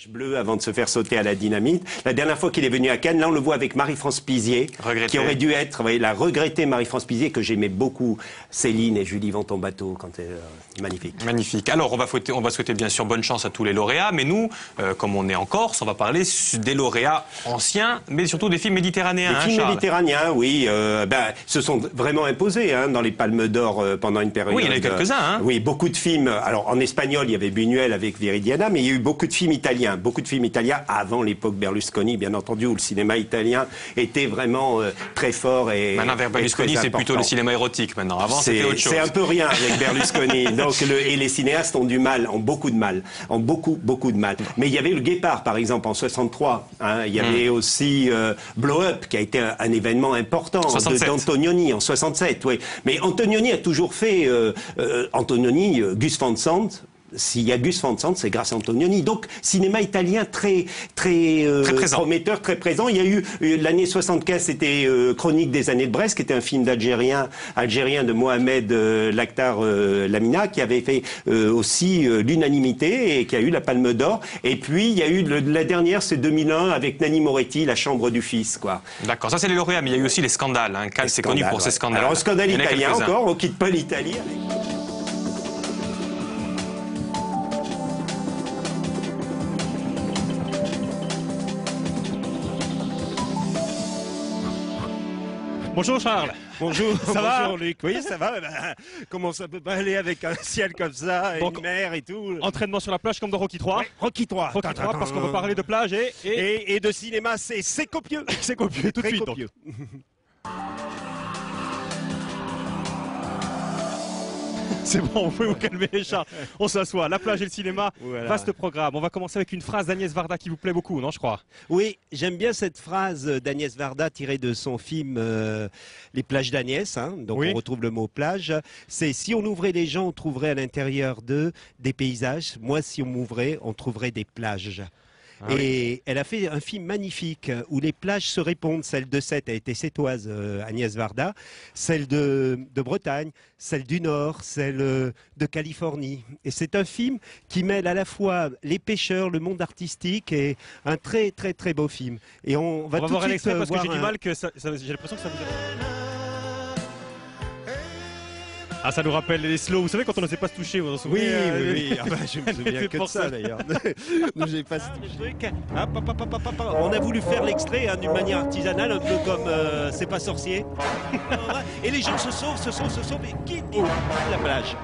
Bleu avant de se faire sauter à la dynamite. La dernière fois qu'il est venu à Cannes, là on le voit avec Marie-France Pizier, qui aurait dû être, vous voyez, la regrettée Marie-France Pizier que j'aimais beaucoup. Céline et Julie vont en bateau quand elle magnifique. Magnifique. Alors on va souhaiter bien sûr bonne chance à tous les lauréats, mais nous, comme on est en Corse, on va parler des lauréats anciens, mais surtout des films méditerranéens. Les films méditerranéens, oui, se sont vraiment imposés dans les Palmes d'Or pendant une période. Oui, il y en a eu quelques-uns. Oui, beaucoup de films. Alors en espagnol, il y avait Buñuel avec Viridiana, mais il y a eu beaucoup de films italiens. Beaucoup de films italiens avant l'époque Berlusconi, bien entendu, où le cinéma italien était vraiment très fort. Et maintenant, vers Berlusconi, c'est plutôt le cinéma érotique. Maintenant, avant, c'était autre chose. C'est un peu rien avec Berlusconi. Donc, et les cinéastes ont du mal, ont beaucoup de mal, ont beaucoup de mal. Mais il y avait le Guépard, par exemple, en 63. Il y avait aussi Blow Up, qui a été un événement important d'Antonioni en 67. Oui. Mais Antonioni a toujours fait Antonioni, Gus Van Sant. S'il y a Gus Van Sant, c'est grâce à Antonioni. Donc, cinéma italien très présent. Prometteur, très présent. Il y a eu l'année 75, c'était Chronique des années de Brest, qui était un film algérien de Mohamed Lakhdar Lamina, qui avait fait aussi l'unanimité et qui a eu la Palme d'Or. Et puis, il y a eu la dernière, c'est 2001, avec Nanni Moretti, La Chambre du Fils, quoi. D'accord, ça c'est les lauréats, mais il y a eu aussi les scandales. Cannes, c'est connu pour ses scandales. Alors, scandale italien encore, on quitte pas l'Italie. Bonjour Charles. Bonjour, ça va bonjour Luc. Oui, ça va. Comment ça peut pas aller avec un ciel comme ça, une mer et tout. Entraînement sur la plage comme dans Rocky 3. Ouais, Rocky 3. Rocky 3 parce qu'on va parler de plage et de cinéma, c'est copieux. C'est copieux tout de suite. Copieux. C'est bon, vous pouvez vous calmer Charles. On s'assoit. La plage et le cinéma, voilà. Vaste programme. On va commencer avec une phrase d'Agnès Varda qui vous plaît beaucoup, non je crois? Oui, j'aime bien cette phrase d'Agnès Varda tirée de son film Les plages d'Agnès. Donc oui. On retrouve le mot plage. C'est si on ouvrait les gens, on trouverait à l'intérieur d'eux des paysages. Moi, si on m'ouvrait, on trouverait des plages. Et elle a fait un film magnifique où les plages se répondent. Celle de Sète a été sétoise, Agnès Varda. Celle de Bretagne, celle du Nord, celle de Californie. Et c'est un film qui mêle à la fois les pêcheurs, le monde artistique et un très beau film. Et on va tout voir de un suite extrait parce que j'ai du mal que j'ai l'impression que ça vous... Ah, ça nous rappelle les slow. Vous savez, quand on ne sait pas se toucher, vous vous en souvenez? Oui. Ah bah, je me souviens que de ça, d'ailleurs. J'ai pas On a voulu faire l'extrait d'une manière artisanale, un peu comme C'est pas sorcier. Et les gens se sauvent, et qui la plage.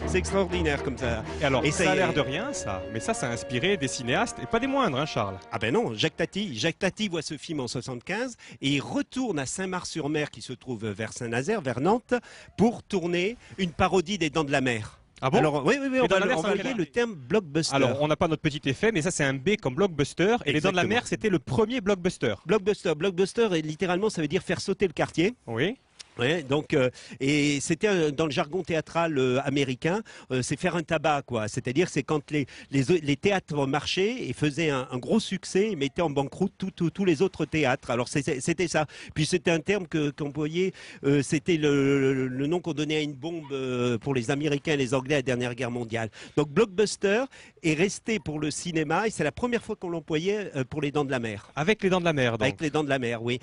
C'est extraordinaire comme ça. Et alors, ça a l'air de rien, ça. Mais ça a inspiré des cinéastes, et pas des moindres, Charles. Ah ben non, Jacques Tati voit ce film en 75, et il retourne à Saint-Mars-sur-Mer, qui se trouve vers Saint-Nazaire, vers Nantes, pour tourner une parodie des Dents de la Mer. Ah bon? Alors, oui, on va employer le terme blockbuster. Alors, on n'a pas notre petit effet, mais ça c'est un B comme blockbuster. Et Les Dents de la Mer, c'était le premier blockbuster. Blockbuster, et littéralement, ça veut dire faire sauter le quartier. Oui. Ouais, donc et c'était dans le jargon théâtral américain, c'est faire un tabac quoi. C'est-à-dire c'est quand les théâtres marchaient et faisaient un gros succès, ils mettaient en banqueroute tous les autres théâtres. Alors c'était ça. Puis c'était un terme qu'employait, c'était le nom qu'on donnait à une bombe pour les Américains et les Anglais à la dernière guerre mondiale. Donc blockbuster est resté pour le cinéma et c'est la première fois qu'on l'employait pour Les Dents de la Mer. Avec Les Dents de la Mer donc. Avec Les Dents de la Mer, oui.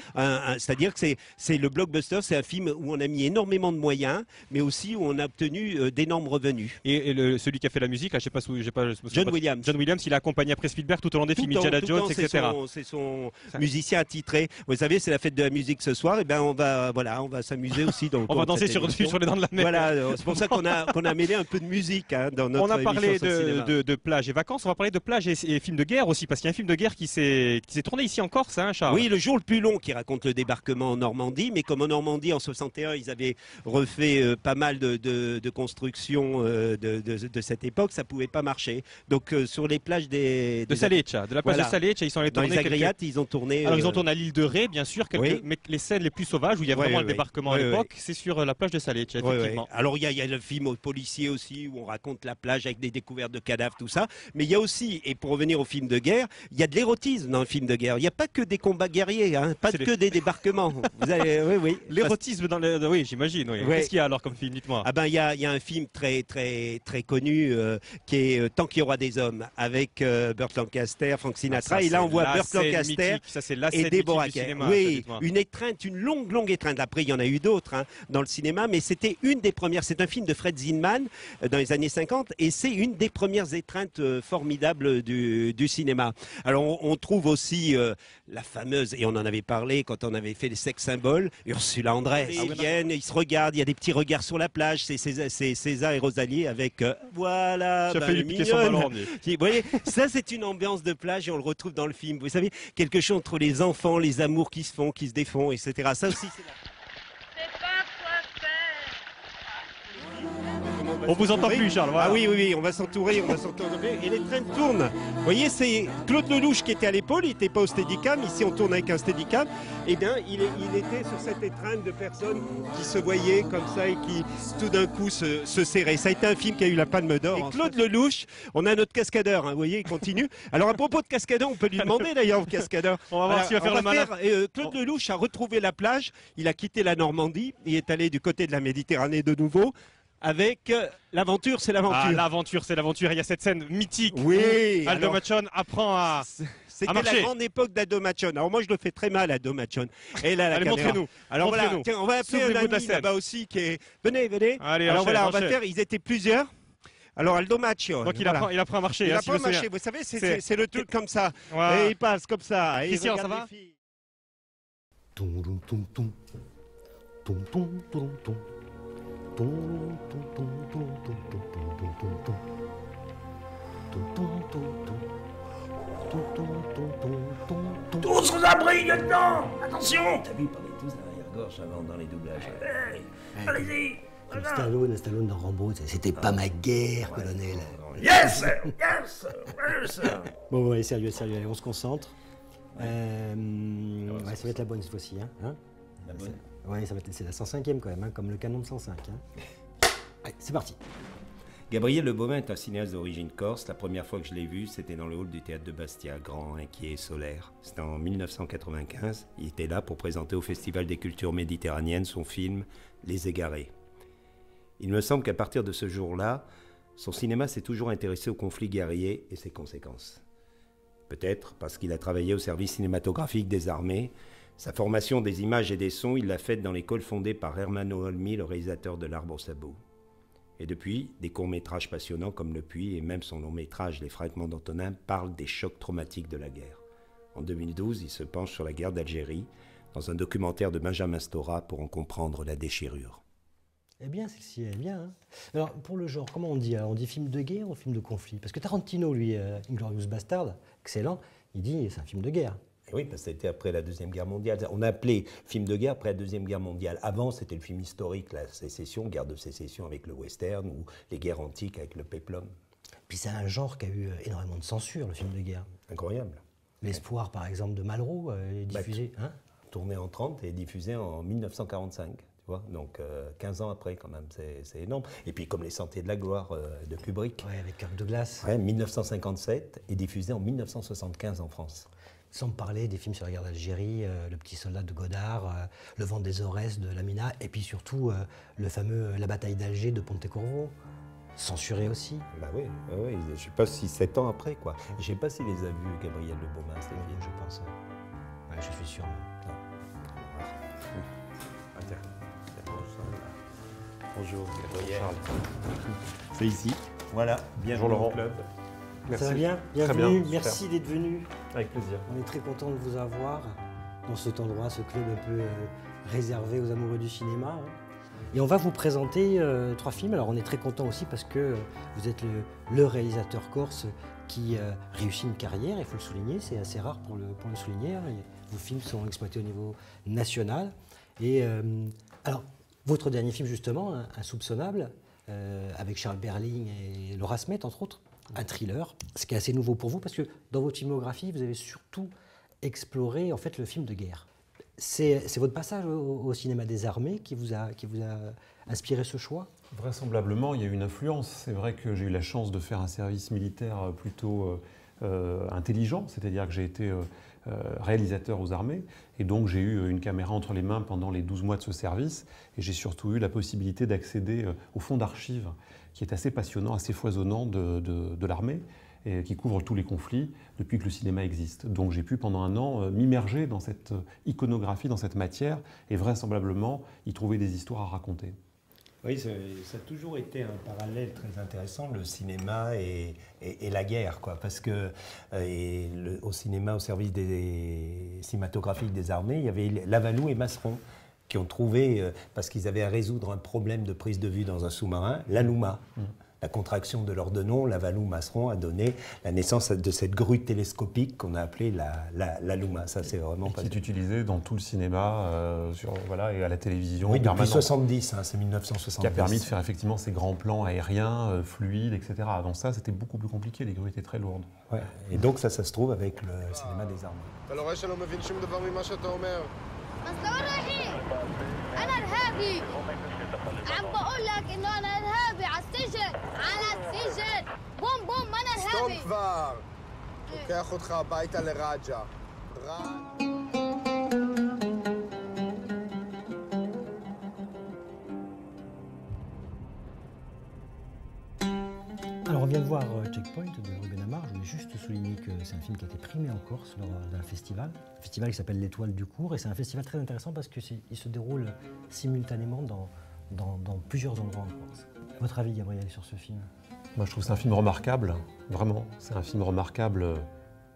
C'est-à-dire que c'est le blockbuster, c'est un film où on a mis énormément de moyens, mais aussi où on a obtenu d'énormes revenus. Et celui qui a fait la musique, là, je sais pas, John Williams. John Williams, il a accompagné après Spielberg tout au long des films, Indiana Jones, etc. C'est son musicien attitré. Vous savez, c'est la fête de la musique ce soir. Et ben on va s'amuser aussi. On va danser sur Les Dents de la Mer. Voilà, c'est pour ça qu'on a mêlé un peu de musique dans notre. On a parlé de plage et vacances. On va parler de plage et films de guerre aussi, parce qu'il y a un film de guerre qui s'est tourné ici en Corse, Charles. Oui, Le jour le plus long, qui raconte le débarquement en Normandie, mais comme en Normandie en 61, ils avaient refait pas mal de constructions de cette époque, ça pouvait pas marcher. Donc sur les plages de Saleccia, de la plage de Saleccia, ils sont allés tourner. Dans les Agriates, ils ont tourné. Alors ils ont tourné à l'île de Ré, bien sûr, mais les scènes les plus sauvages où il y a vraiment le débarquement à l'époque, c'est sur la plage de Saleccia, effectivement. Alors il y a le film policier aussi où on raconte la plage avec des découvertes de cadavres, tout ça. Mais il y a aussi, et pour revenir au film de guerre, il y a de l'érotisme dans le film de guerre. Il n'y a pas que des combats guerriers, pas que des débarquements. Vous allez, L'érotisme l'érotisme dans le... Oui, j'imagine. Oui. Ouais. Qu'est-ce qu'il y a alors comme film, dites-moi? Ah ben il y a un film très connu qui est Tant qu'il y aura des hommes avec Burt Lancaster, Frank Sinatra. Et là on voit Burt Lancaster et Deborah Kerr. Oui, une étreinte, une longue étreinte. Après il y en a eu d'autres hein, dans le cinéma, mais c'était une des premières. C'est un film de Fred Zinman dans les années 50 et c'est une des premières étreintes formidables du cinéma. Alors on trouve aussi la fameuse, et on en avait parlé quand on avait fait les sex symboles, Ursula Andress. Ils viennent, ils se regardent, il y a des petits regards sur la plage, c'est César et Rosalie avec voilà, Ça fait lui piquer son ballon. Vous voyez, ça c'est une ambiance de plage et on le retrouve dans le film. Vous savez, quelque chose entre les enfants, les amours qui se font, qui se défont, etc. Ça aussi c'est On vous entend plus, Charles. Voilà. Ah oui, on va s'entourer, et les trains tournent. Vous voyez, c'est Claude Lelouch qui était à l'épaule, il n'était pas au Steadicam, ici on tourne avec un Steadicam. Eh bien, il était sur cette étreinte de personnes qui se voyaient comme ça et qui tout d'un coup se serraient. Ça a été un film qui a eu la Palme d'Or. Et Claude Lelouch, on a notre cascadeur, hein, vous voyez, il continue. Alors à propos de cascadeur, on peut lui demander d'ailleurs au cascadeur. On va voir s'il va faire le malin. Claude Lelouch a retrouvé la plage, il a quitté la Normandie, il est allé du côté de la Méditerranée de nouveau. Avec l'aventure, c'est l'aventure. Ah, l'aventure, c'est l'aventure. Il y a cette scène mythique. Oui. Où Aldo Machon apprend à C'était la grande époque d'Aldo Machon. Alors moi, je le fais très mal, Aldo Machon. Et là, la Allez, caméra. montrez-nous. Alors voilà, tiens, on va appeler un ami là-bas aussi qui est. Venez. Allez, alors enchaîne, voilà, on va enchaîne. faire. Ils étaient plusieurs. Alors Aldo Machon. Donc il apprend à marcher. Il hein, apprend à si je me marcher. souviens. Vous savez, c'est le truc comme ça. Voilà. Et il passe comme ça. Et il Christian, regarde ça va les filles. Tous aux abris, lieutenant! Attention! T'as vu, parlez tous à l'arrière-gorge avant dans les doublages. Hey, allez-y! Stallone dans Rambo, c'était pas ma guerre, colonel. Yes! Yes! Yes! Bon, allez, sérieux, allez, on se concentre. Ouais, ça va être la bonne cette fois-ci. Hein La bonne? Ouais, c'est la 105e quand même, hein, comme le canon de 105. Hein. Allez, c'est parti. Gabriel Le Baumin est un cinéaste d'origine corse. La première fois que je l'ai vu, c'était dans le hall du théâtre de Bastia, grand, inquiet et solaire. C'était en 1995. Il était là pour présenter au Festival des cultures méditerranéennes son film Les Égarés. Il me semble qu'à partir de ce jour-là, son cinéma s'est toujours intéressé aux conflits guerriers et ses conséquences. Peut-être parce qu'il a travaillé au service cinématographique des armées. Sa formation des images et des sons, il l'a faite dans l'école fondée par Hermano Olmi, le réalisateur de L'Arbre au sabot. Et depuis, des courts-métrages passionnants comme Le Puits et même son long-métrage Les Fragments d'Antonin parlent des chocs traumatiques de la guerre. En 2012, il se penche sur la guerre d'Algérie dans un documentaire de Benjamin Stora pour en comprendre la déchirure. Eh bien, celle-ci est bien. Hein. Alors, pour le genre, comment on dit? On dit film de guerre ou film de conflit? Parce que Tarantino, lui, Inglourious Bastard, excellent, il dit c'est un film de guerre. Et oui, parce que c'était après la Deuxième Guerre mondiale. On a appelé film de guerre après la Deuxième Guerre mondiale. Avant, c'était le film historique, la sécession, guerre de sécession avec le western ou les guerres antiques avec le péplum. Puis c'est un genre qui a eu énormément de censure, le film de guerre. Incroyable. L'Espoir, par exemple, de Malraux est diffusé. Hein, tourné en 30 et diffusé en 1945. Tu vois, donc 15 ans après quand même, c'est énorme. Et puis comme Les Sentiers de la Gloire de Kubrick. Ouais, avec Kirk Douglas. Ouais, 1957 et diffusé en 1975 en France. Sans parler des films sur la guerre d'Algérie, Le Petit Soldat de Godard, Le Vent des Aurès de Lamina, et puis surtout le fameux La Bataille d'Alger de Pontecorvo, censuré aussi. Bah oui, je ne sais pas si 7 ans après, quoi. Je ne sais pas s'il les a vus, Gabriel Le Baumin, ces films. Je pense. Ouais, je suis sûr. Bonjour, Gabriel. C'est ici. Voilà, bienvenue Laurent. au club. Merci. Ça va bien? Très Bienvenue, bien, merci d'être venu. Avec plaisir. On est très content de vous avoir dans cet endroit, ce club un peu réservé aux amoureux du cinéma. Hein. Et on va vous présenter 3 films. Alors on est très content aussi parce que vous êtes le réalisateur corse qui réussit une carrière, il faut le souligner, c'est assez rare pour le souligner. Hein. Vos films sont exploités au niveau national. Et alors, votre dernier film justement, Insoupçonnable, avec Charles Berling et Laura Smet entre autres, un thriller, ce qui est assez nouveau pour vous parce que dans votre filmographie, vous avez surtout exploré en fait le film de guerre. C'est votre passage au cinéma des armées qui vous a inspiré ce choix? Vraisemblablement, il y a eu une influence. C'est vrai que j'ai eu la chance de faire un service militaire plutôt intelligent, c'est-à-dire que j'ai été réalisateur aux armées. Et donc j'ai eu une caméra entre les mains pendant les 12 mois de ce service. Et j'ai surtout eu la possibilité d'accéder au fonds d'archives, qui est assez passionnant, assez foisonnant de l'armée, et qui couvre tous les conflits depuis que le cinéma existe. Donc j'ai pu pendant un an m'immerger dans cette iconographie, dans cette matière, et vraisemblablement y trouver des histoires à raconter. Oui, ça a toujours été un parallèle très intéressant, le cinéma et la guerre, quoi, parce que au cinéma, au service cinématographique des armées, il y avait Lavalou et Masseron qui ont trouvé, parce qu'ils avaient à résoudre un problème de prise de vue dans un sous-marin, l'Anouma. La contraction de leurs deux noms, Lavalou-Masseron, a donné la naissance de cette grue télescopique qu'on a appelée la Luma. Ça, c'est vraiment qui est utilisée dans tout le cinéma, et à la télévision. Oui, depuis 70, c'est 1970. Qui a permis de faire effectivement ces grands plans aériens, fluides, etc. Avant ça, c'était beaucoup plus compliqué, les grues étaient très lourdes. Ouais. Et donc ça se trouve avec le cinéma des armées. عم بقول لك انه انا ارهابي على السجن بوم بوم انا ارهابي סתום כבר. לוקח אותך הביתה לרג'ה. Alors on vient de voir Checkpoint de Ruben Amar. Je voulais juste souligner que c'est un film qui a été primé en Corse lors d'un festival. Un festival qui s'appelle l'Étoile du Cours, et c'est un festival très intéressant parce qu'il se déroule simultanément dans plusieurs endroits en Corse. Votre avis, Gabriel, sur ce film? Moi, je trouve que c'est un film remarquable, vraiment. C'est un film remarquable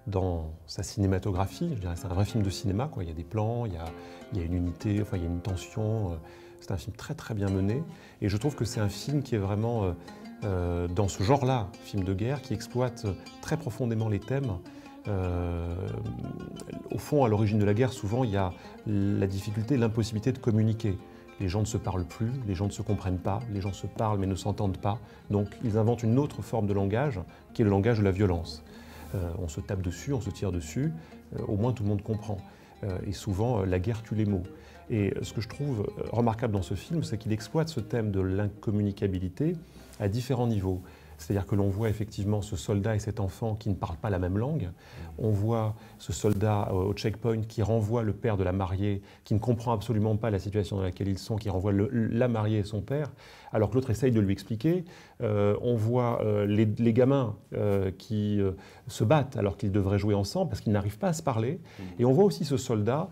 dans sa cinématographie. Je dirais c'est un vrai film de cinéma, quoi. Il y a des plans, il y a une unité, il y a une tension. C'est un film très très bien mené. Et je trouve que c'est un film qui est vraiment dans ce genre-là, film de guerre, qui exploite très profondément les thèmes. Au fond, à l'origine de la guerre, souvent, il y a la difficulté, l'impossibilité de communiquer. Les gens ne se parlent plus, les gens ne se comprennent pas, les gens se parlent mais ne s'entendent pas. Donc ils inventent une autre forme de langage, qui est le langage de la violence. On se tape dessus, on se tire dessus, au moins tout le monde comprend. Et souvent, la guerre tue les mots. Et ce que je trouve remarquable dans ce film, c'est qu'il exploite ce thème de l'incommunicabilité à différents niveaux. C'est-à-dire que l'on voit effectivement ce soldat et cet enfant qui ne parlent pas la même langue. On voit ce soldat au checkpoint qui renvoie le père de la mariée, qui ne comprend absolument pas la situation dans laquelle ils sont, qui renvoie la mariée et son père, alors que l'autre essaye de lui expliquer. On voit les gamins qui se battent alors qu'ils devraient jouer ensemble parce qu'ils n'arrivent pas à se parler. Et on voit aussi ce soldat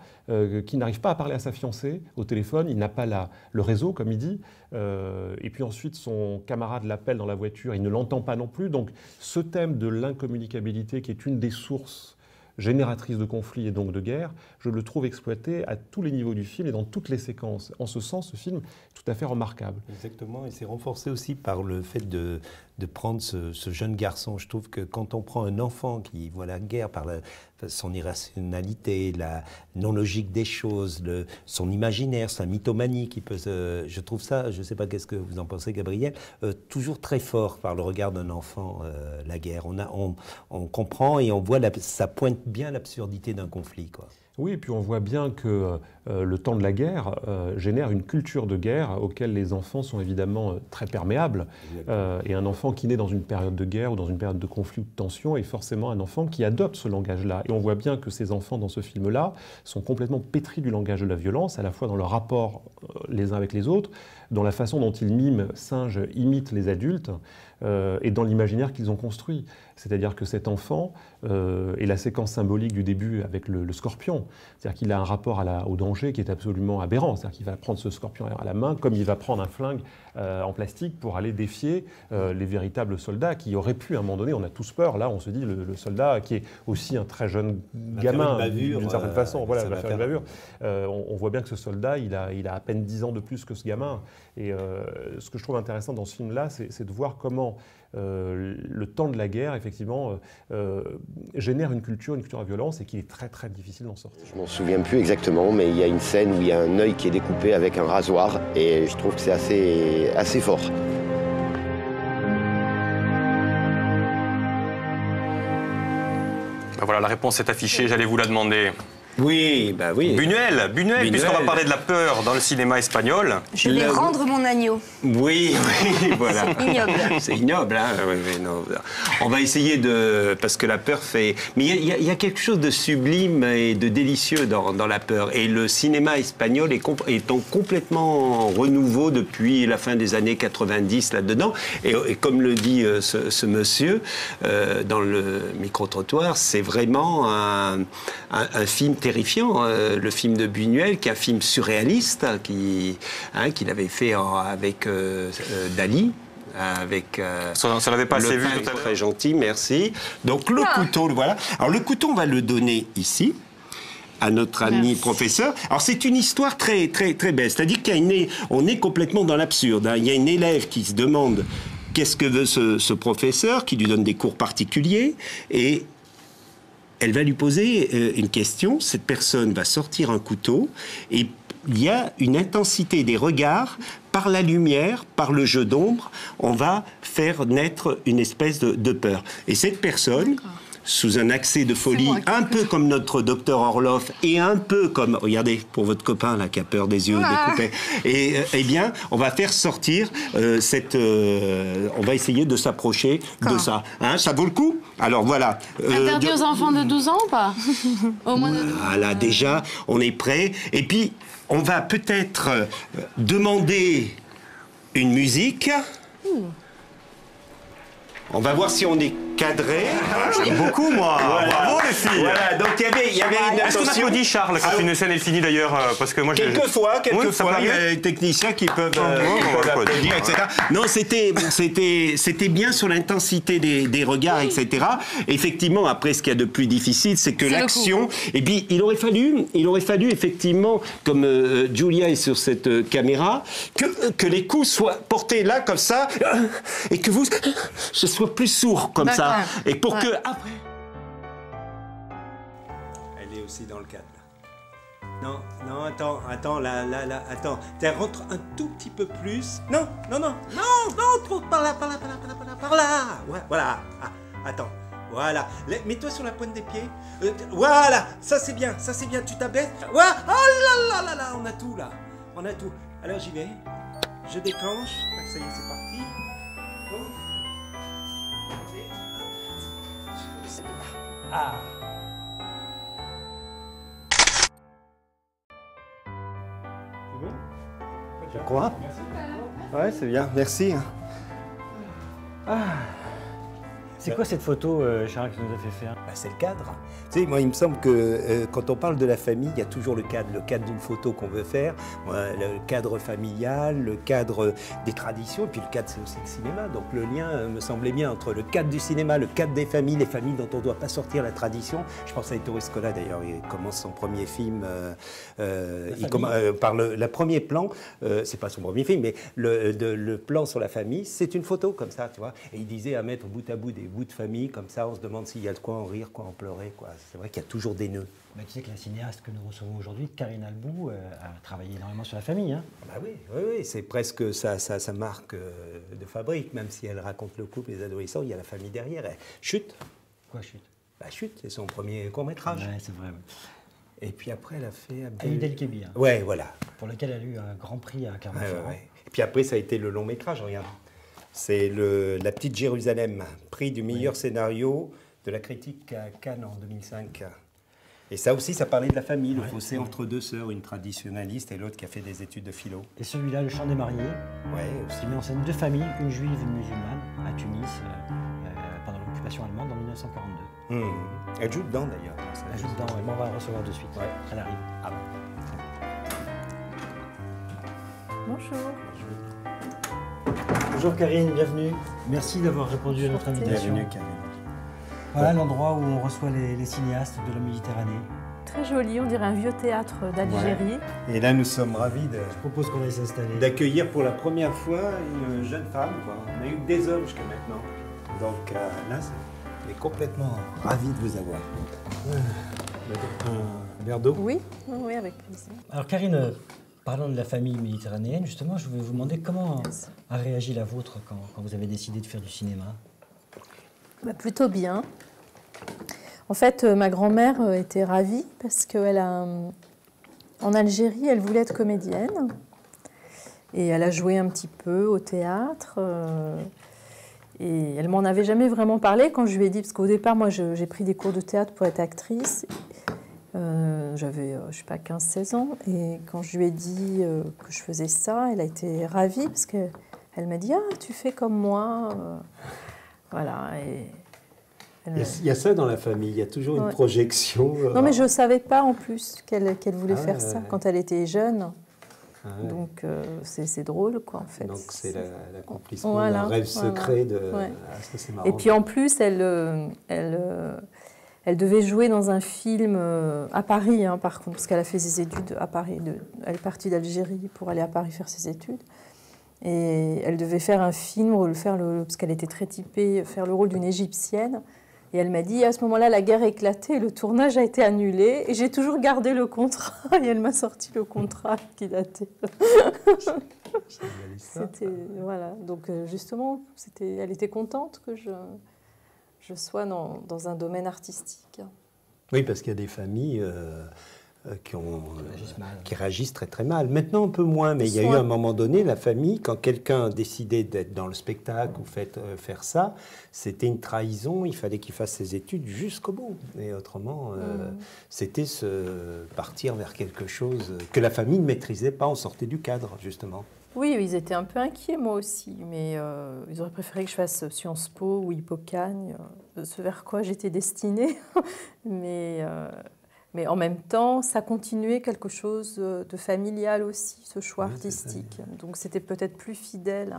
qui n'arrive pas à parler à sa fiancée au téléphone, il n'a pas le réseau, comme il dit. Et puis ensuite, son camarade l'appelle dans la voiture, il ne l'entend pas non plus. Donc ce thème de l'incommunicabilité, qui est une des sources génératrices de conflits et donc de guerre, je le trouve exploité à tous les niveaux du film et dans toutes les séquences. En ce sens, ce film est tout à fait remarquable. Exactement, et c'est renforcé aussi par le fait de prendre ce jeune garçon. Je trouve que quand on prend un enfant qui voit la guerre par son irrationalité, la non-logique des choses, son imaginaire, sa mythomanie, je trouve ça, je ne sais pas qu'est-ce que vous en pensez, Gabriel, toujours très fort par le regard d'un enfant, la guerre. On comprend et on voit, ça pointe bien l'absurdité d'un conflit, quoi. Oui, et puis on voit bien que le temps de la guerre génère une culture de guerre auquel les enfants sont évidemment très perméables. Et un enfant qui naît dans une période de guerre ou dans une période de conflit ou de tension est forcément un enfant qui adopte ce langage-là. Et on voit bien que ces enfants dans ce film-là sont complètement pétris du langage de la violence, à la fois dans leur rapport les uns avec les autres, dans la façon dont ils imitent les adultes, et dans l'imaginaire qu'ils ont construit. C'est-à-dire que cet enfant, et la séquence symbolique du début avec le scorpion, c'est-à-dire qu'il a un rapport au danger qui est absolument aberrant. C'est-à-dire qu'il va prendre ce scorpion à la main comme il va prendre un flingue en plastique pour aller défier les véritables soldats qui auraient pu, à un moment donné, on a tous peur, là on se dit le soldat qui est aussi un très jeune gamin d'une certaine façon, voilà, va faire une bavure. On voit bien que ce soldat, il a à peine 10 ans de plus que ce gamin. Et ce que je trouve intéressant dans ce film-là, c'est de voir comment le temps de la guerre, effectivement, génère une culture à violence et qu'il est très très difficile d'en sortir. Je m'en souviens plus exactement, mais il y a une scène où il y a un œil qui est découpé avec un rasoir et je trouve que c'est assez fort. Ben voilà, la réponse est affichée, j'allais vous la demander. Oui, bah oui. Buñuel, puisqu'on va parler de la peur dans le cinéma espagnol. Je vais rendre mon agneau. Oui, voilà. C'est ignoble. C'est ignoble, hein. Oui, non. On va essayer de... Parce que la peur fait... Mais il y a quelque chose de sublime et de délicieux dans la peur. Et le cinéma espagnol est en complètement renouveau depuis la fin des années 90 là-dedans. Et comme le dit ce monsieur dans le micro-trottoir, c'est vraiment un film terrifiant, le film de Buñuel, qui est un film surréaliste, qu'il avait fait avec Dali. Ça l'avait pas assez vu tout à l'heure. Très gentil, merci. Donc le couteau, voilà. Alors le couteau, on va le donner ici à notre ami professeur. Alors c'est une histoire très très très belle. C'est-à-dire qu'on est complètement dans l'absurde, hein. Il y a une élève qui se demande qu'est-ce que veut ce professeur, qui lui donne des cours particuliers, et elle va lui poser une question. Cette personne va sortir un couteau et il y a une intensité des regards. Par la lumière, par le jeu d'ombre, on va faire naître une espèce de peur. Et cette personne, sous un accès de folie, un peu comme notre docteur Orloff et un peu comme, regardez, pour votre copain là qui a peur des yeux découpés, eh bien, on va faire sortir on va essayer de s'approcher de ça. Hein, ça vaut le coup? Alors voilà. Interdit aux enfants de 12 ans ou pas? Au moins de 12 ans. Voilà, déjà, on est prêt. Et puis, on va peut-être demander une musique. On va voir si on est cadré. J'aime beaucoup, moi. Voilà. Bravo, les filles. Voilà, donc il y avait une Est-ce qu'on applaudit Charles quand une scène est finie d'ailleurs? Parce que moi, quelquefois, il y a des techniciens qui peuvent applaudir, etc. Non, c'était bien sur l'intensité des regards, etc. Effectivement, après, ce qu'il y a de plus difficile, c'est que l'action... Et puis, il aurait fallu effectivement, comme Julia est sur cette caméra, que les coups soient portés là, comme ça, et que je sois plus sourd, comme ça. Et pour que, après... Elle est aussi dans le cadre. Non, attends, là, attends. Tu rentres un tout petit peu plus. Non, trop par là. Ouais, voilà. Ah, attends, voilà. Mets-toi sur la pointe des pieds. Voilà, ça c'est bien, tu t'abaisses. Voilà. Oh là, on a tout, là. Alors j'y vais. Je déclenche. Ça y est, c'est parti. Ah. C'est bon? Je crois. Ouais, c'est bien, merci. C'est quoi cette photo, Charles, que tu nous as fait faire? C'est le cadre. Tu sais, moi, il me semble que quand on parle de la famille, il y a toujours le cadre d'une photo qu'on veut faire, le cadre familial, le cadre des traditions, et puis le cadre, c'est aussi le cinéma. Donc le lien me semblait bien entre le cadre du cinéma, le cadre des familles, les familles dont on ne doit pas sortir la tradition. Je pense à Ettore Scola, d'ailleurs, il commence son premier film par le premier plan, c'est pas son premier film, mais le plan sur la famille, c'est une photo comme ça, tu vois. Et il disait à mettre bout à bout des bouts de famille, comme ça, on se demande s'il y a de quoi en rire, quoi en pleurer, quoi. C'est vrai qu'il y a toujours des nœuds. Bah, tu sais que la cinéaste que nous recevons aujourd'hui, Karine Albou, a travaillé énormément sur la famille. Hein. Bah oui, c'est presque sa marque de fabrique, même si elle raconte le couple, les adolescents, il y a la famille derrière. Chute. Quoi, Chute? Bah Chute, c'est son premier court-métrage. Ouais, c'est vrai. Et puis après, elle a fait... Aïd El Kébir. Ouais, voilà. Pour lequel elle a eu un grand prix à Clermont-Ferrand. Ouais. Et puis après, ça a été le long-métrage, regarde. C'est La Petite Jérusalem, prix du meilleur scénario de la critique à Cannes en 2005. Et ça aussi, ça parlait de la famille, le fossé entre deux sœurs, une traditionnaliste et l'autre qui a fait des études de philo. Et celui-là, Le Chant des mariés, aussi met en scène deux familles, une juive et une musulmane, à Tunis, pendant l'occupation allemande en 1942. Elle joue dedans d'ailleurs. Elle joue dedans, on va la recevoir de suite. Ouais. Elle arrive. Ah bon. Bonjour. Bonjour Karine, bienvenue. Merci d'avoir répondu à notre invitation. Bienvenue Karine. Voilà l'endroit où on reçoit les cinéastes de la Méditerranée. Très joli, on dirait un vieux théâtre d'Algérie. Ouais. Et là, nous sommes ravis Je propose qu'on aille s'installer. d'accueillir pour la première fois une jeune femme. Quoi. On a eu que des hommes jusqu'à maintenant. Donc là, on est complètement ravis de vous avoir. Un verre d'eau? Oui, avec plaisir. Alors Karine, parlant de la famille méditerranéenne, justement, je voulais vous demander comment a réagi la vôtre quand vous avez décidé de faire du cinéma? Plutôt bien. En fait, ma grand-mère était ravie parce qu'en Algérie, elle voulait être comédienne. Et elle a joué un petit peu au théâtre. Et elle m'en avait jamais vraiment parlé quand je lui ai dit, parce qu'au départ, moi, j'ai pris des cours de théâtre pour être actrice. J'avais, je sais pas, 15-16 ans. Et quand je lui ai dit que je faisais ça, elle a été ravie parce qu'elle m'a dit « Ah, tu fais comme moi ». Voilà. Et il y a ça dans la famille, il y a toujours une projection. Non, mais je ne savais pas en plus qu'elle voulait faire ça quand elle était jeune. Donc c'est drôle, quoi, en fait. Donc c'est l'accomplissement d'un rêve secret de... ça, c'est marrant. Et puis en plus, elle devait jouer dans un film à Paris, hein, par contre, parce qu'elle a fait ses études à Paris. Elle est partie d'Algérie pour aller à Paris faire ses études. Et elle devait faire un film, parce qu'elle était très typée, faire le rôle d'une Égyptienne. Et elle m'a dit, à ce moment-là, la guerre a éclaté, le tournage a été annulé, et j'ai toujours gardé le contrat. Et elle m'a sorti le contrat qui datait. Voilà. Donc justement, elle était contente que je sois dans un domaine artistique. Oui, parce qu'il y a des familles qui réagissent très très mal. Maintenant un peu moins, mais il y a eu un moment donné, la famille, quand quelqu'un décidait d'être dans le spectacle ou faire ça, c'était une trahison, il fallait qu'il fasse ses études jusqu'au bout. Et autrement, c'était partir vers quelque chose que la famille ne maîtrisait pas, on sortait du cadre, justement. Oui, ils étaient un peu inquiets, moi aussi, mais ils auraient préféré que je fasse Sciences Po ou Hippocagne, ce vers quoi j'étais destinée. Mais en même temps, ça continuait quelque chose de familial aussi, ce choix artistique. Donc c'était peut-être plus fidèle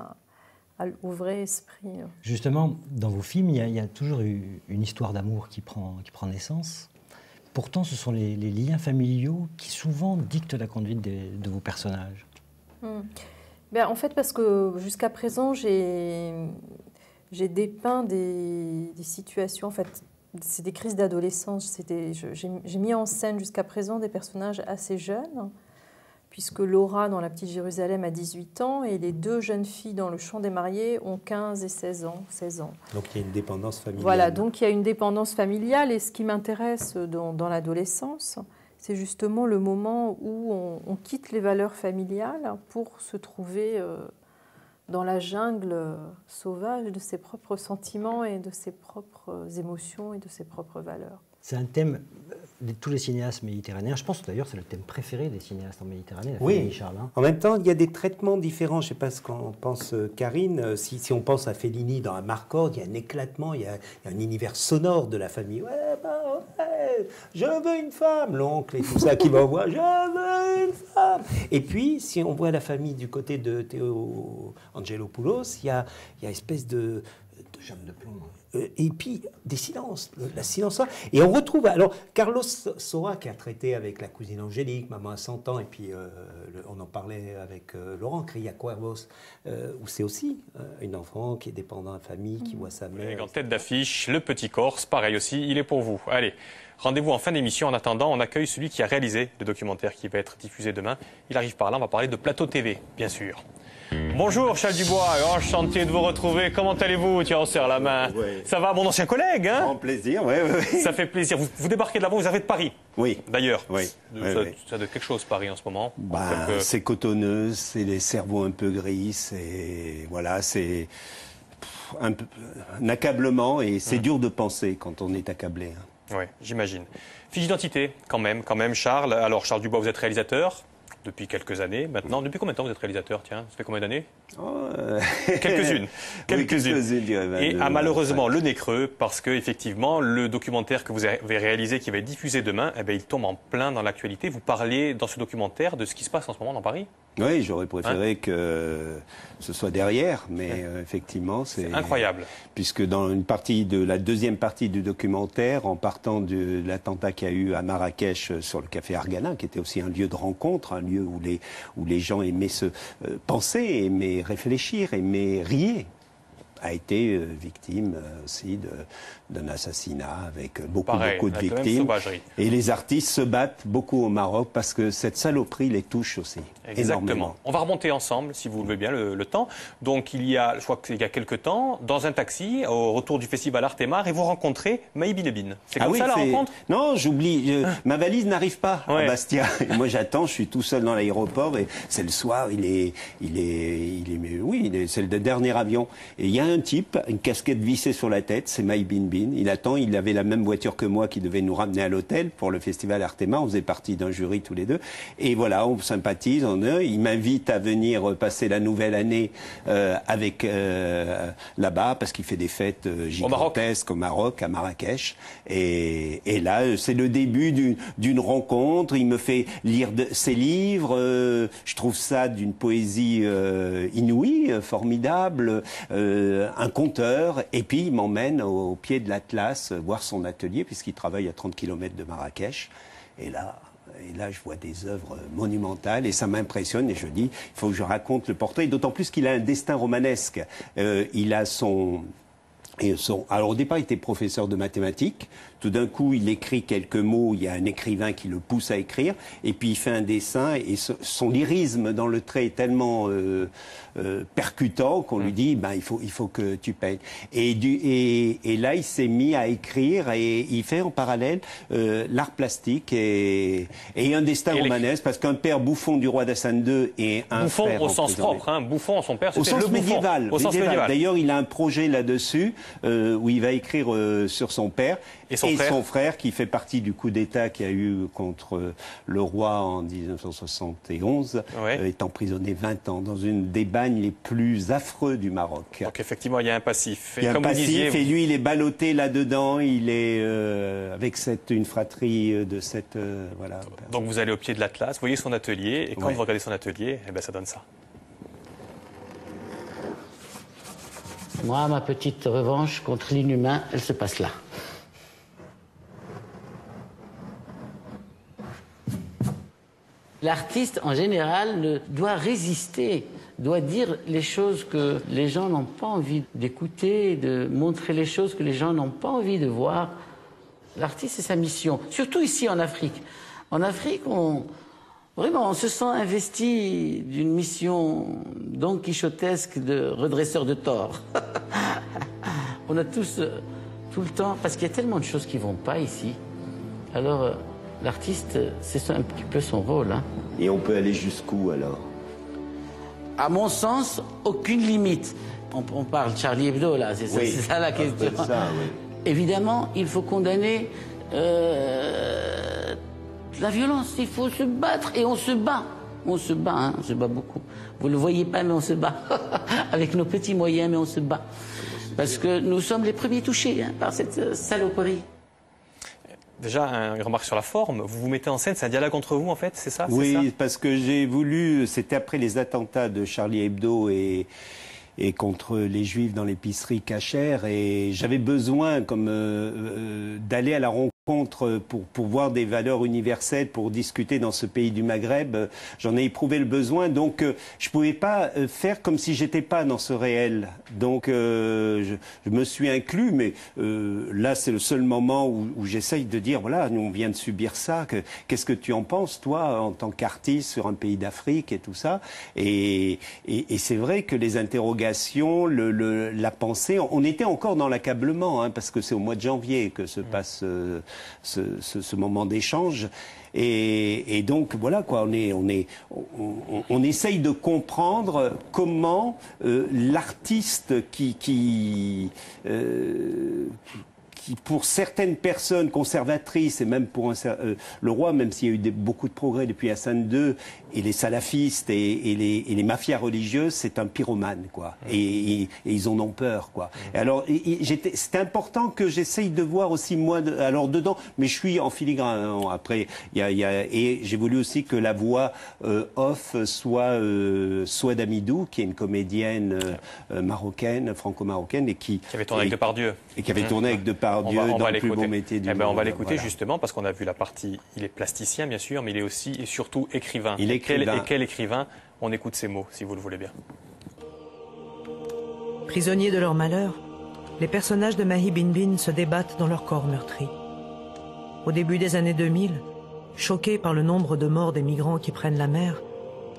au vrai esprit. Justement, dans vos films, il y a toujours eu une histoire d'amour qui prend naissance. Pourtant, ce sont les liens familiaux qui souvent dictent la conduite de vos personnages. En fait, parce que jusqu'à présent, j'ai dépeint des situations... En fait, c'est des crises d'adolescence. J'ai mis en scène jusqu'à présent des personnages assez jeunes, puisque Laura, dans La Petite Jérusalem, a 18 ans, et les deux jeunes filles dans Le Chant des mariés ont 15 et 16 ans. Donc il y a une dépendance familiale. Voilà, donc il y a une dépendance familiale, et ce qui m'intéresse dans l'adolescence, c'est justement le moment où on quitte les valeurs familiales pour se trouver... dans la jungle sauvage de ses propres sentiments et de ses propres émotions et de ses propres valeurs. C'est un thème de tous les cinéastes méditerranéens. Je pense d'ailleurs que c'est le thème préféré des cinéastes en Méditerranée, la famille Charles. En même temps, il y a des traitements différents. Je ne sais pas ce qu'en pense Karine. Si on pense à Fellini dans La Marcorde, il y a un éclatement, il y a un univers sonore de la famille. Je veux une femme, l'oncle et tout ça qui va voir, je veux une femme. Et puis, si on voit la famille du côté de Théo Angelopoulos, il y a espèce de jambe de plomb. Et puis, des silences, la silence. Et on retrouve, alors, Carlos Saura, qui a traité avec la cousine Angélique, Maman à 100 ans, et puis on en parlait avec Laurent, Cria Cuervos, où c'est aussi une enfant qui est dépendant de la famille, qui voit sa mère. En tête d'affiche, le Petit Corse, pareil aussi, il est pour vous. Allez, rendez-vous en fin d'émission. En attendant, on accueille celui qui a réalisé le documentaire qui va être diffusé demain. Il arrive par là, on va parler de Plateau TV, bien sûr. Bonjour Charles Dubois, enchanté de vous retrouver. Comment allez-vous? Tiens, on serre la main. Ça va, mon ancien collègue, hein? Grand plaisir, oui. Ça fait plaisir. Vous débarquez de là-bas, vous arrivez de Paris? Oui. D'ailleurs? Oui. Ça de quelque chose, Paris, en ce moment? C'est cotonneux, c'est les cerveaux un peu gris, c'est... Voilà, c'est... Un accablement, et c'est dur de penser quand on est accablé. Oui, j'imagine. Fiche d'identité, quand même, Charles. Alors, Charles Dubois, vous êtes réalisateur depuis quelques années maintenant. Depuis combien de temps vous êtes réalisateur? Tiens, ça fait combien d'années? Quelques-unes. Oui, quelques-unes, je dirais. Et malheureusement, le nez creux, parce que effectivement, le documentaire que vous avez réalisé, qui va être diffusé demain, il tombe en plein dans l'actualité. Vous parlez dans ce documentaire de ce qui se passe en ce moment dans Paris? Oui, j'aurais préféré que ce soit derrière, mais effectivement, c'est incroyable. Puisque dans la deuxième partie du documentaire, en partant de l'attentat qu'il y a eu à Marrakech sur le café Argana, qui était aussi un lieu de rencontre, un lieu où les gens aimaient se penser, aimaient réfléchir, aimaient rire. a été victime aussi d'un assassinat avec beaucoup de victimes. Et les artistes se battent beaucoup au Maroc parce que cette saloperie les touche aussi. Exactement. Énormément. On va remonter ensemble, si vous le voulez bien, le temps. Donc je crois qu'il y a quelques temps, dans un taxi, au retour du festival Artemar, et vous rencontrez Maï Binebine. C'est comme ça la rencontre? Non, j'oublie. Ma valise n'arrive pas à Bastia. Et moi j'attends, je suis tout seul dans l'aéroport et c'est le soir, c'est le dernier avion. Et il y a un type, une casquette vissée sur la tête, c'est Maï Binebine. Il attend, il avait la même voiture que moi qui devait nous ramener à l'hôtel pour le festival Artemar. On faisait partie d'un jury tous les deux. Et voilà, on sympathise, il m'invite à venir passer la nouvelle année avec là-bas parce qu'il fait des fêtes gigantesques au Maroc, à Marrakech. Et là, c'est le début d'une rencontre. Il me fait lire ses livres. Je trouve ça d'une poésie inouïe, formidable. Un conteur. Et puis, il m'emmène au pied de l'Atlas voir son atelier puisqu'il travaille à 30 km de Marrakech. Et là, je vois des œuvres monumentales et ça m'impressionne et je dis, il faut que je raconte le portrait, d'autant plus qu'il a un destin romanesque. Il a alors au départ, il était professeur de mathématiques. Tout d'un coup, il écrit quelques mots. Il y a un écrivain qui le pousse à écrire. Et puis, il fait un dessin. Et son lyrisme dans le trait est tellement percutant qu'on lui dit, il faut que tu peignes. Et là, il s'est mis à écrire et il fait en parallèle l'art plastique et un destin romanesque. Parce qu'un père bouffon du roi d'Hassan II et un Bouffon frère au sens propre. Bouffon, son père, c'était au le sens bouffon. médiéval. Au sens médiéval. D'ailleurs, il a un projet là-dessus où il va écrire sur son père et son frère qui fait partie du coup d'État qu'il y a eu contre le roi en 1971 est emprisonné 20 ans dans une des bagnes les plus affreux du Maroc. Donc effectivement, il y a un passif. Il y a un passif et lui, il est ballotté là-dedans. Il est avec une fratrie de cette... voilà. Donc vous allez au pied de l'Atlas, vous voyez son atelier et quand vous regardez son atelier, ça donne ça. Moi, ma petite revanche contre l'inhumain, elle se passe là. L'artiste, en général, doit résister, doit dire les choses que les gens n'ont pas envie d'écouter, de montrer les choses que les gens n'ont pas envie de voir. L'artiste, c'est sa mission, surtout ici en Afrique. En Afrique, on se sent investi d'une mission don quichotesque de redresseur de tort. On a tous, tout le temps, parce qu'il y a tellement de choses qui ne vont pas ici. Alors, l'artiste, c'est un petit peu son rôle. Hein. Et on peut aller jusqu'où alors? À mon sens, aucune limite. On parle de Charlie Hebdo, là, c'est ça la question. Évidemment, il faut condamner la violence. Il faut se battre et on se bat. On se bat beaucoup. Vous ne le voyez pas, mais on se bat. Avec nos petits moyens, mais on se bat. Parce que nous sommes les premiers touchés par cette saloperie. Déjà, une remarque sur la forme. Vous vous mettez en scène, c'est un dialogue entre vous, en fait, c'est ça? Oui, parce que j'ai voulu... C'était après les attentats de Charlie Hebdo et contre les Juifs dans l'épicerie cachère. Et j'avais besoin d'aller à la rencontre pour voir des valeurs universelles, pour discuter dans ce pays du Maghreb. J'en ai éprouvé le besoin, donc je pouvais pas faire comme si j'étais pas dans ce réel. Donc je me suis inclus, mais là c'est le seul moment où j'essaye de dire, voilà, nous on vient de subir ça, qu'est-ce que tu en penses, toi, en tant qu'artiste sur un pays d'Afrique et tout ça. Et c'est vrai que les interrogations, la pensée, on était encore dans l'accablement, parce que c'est au mois de janvier que se passe ce moment d'échange. Et donc voilà quoi, on essaye de comprendre comment l'artiste qui pour certaines personnes conservatrices et même pour le roi, même s'il y a eu beaucoup de progrès depuis Hassan II, et les salafistes et les mafias religieuses, c'est un pyromane quoi. Et ils en ont peur quoi. Et alors c'est important que j'essaye de voir aussi moi alors dedans, mais je suis en filigrane. Après et j'ai voulu aussi que la voix off soit Souad Amidou, qui est une comédienne marocaine, franco-marocaine et qui avait tourné avec Depardieu. Et qui avait tourné avec Depardieu dans le plus beau métier du monde. On va l'écouter justement parce qu'on a vu la partie, il est plasticien bien sûr, mais il est aussi et surtout écrivain. Et quel écrivain? On écoute ces mots, si vous le voulez bien. Prisonniers de leur malheur, les personnages de Mahi Binbin se débattent dans leur corps meurtri. Au début des années 2000, choqué par le nombre de morts des migrants qui prennent la mer,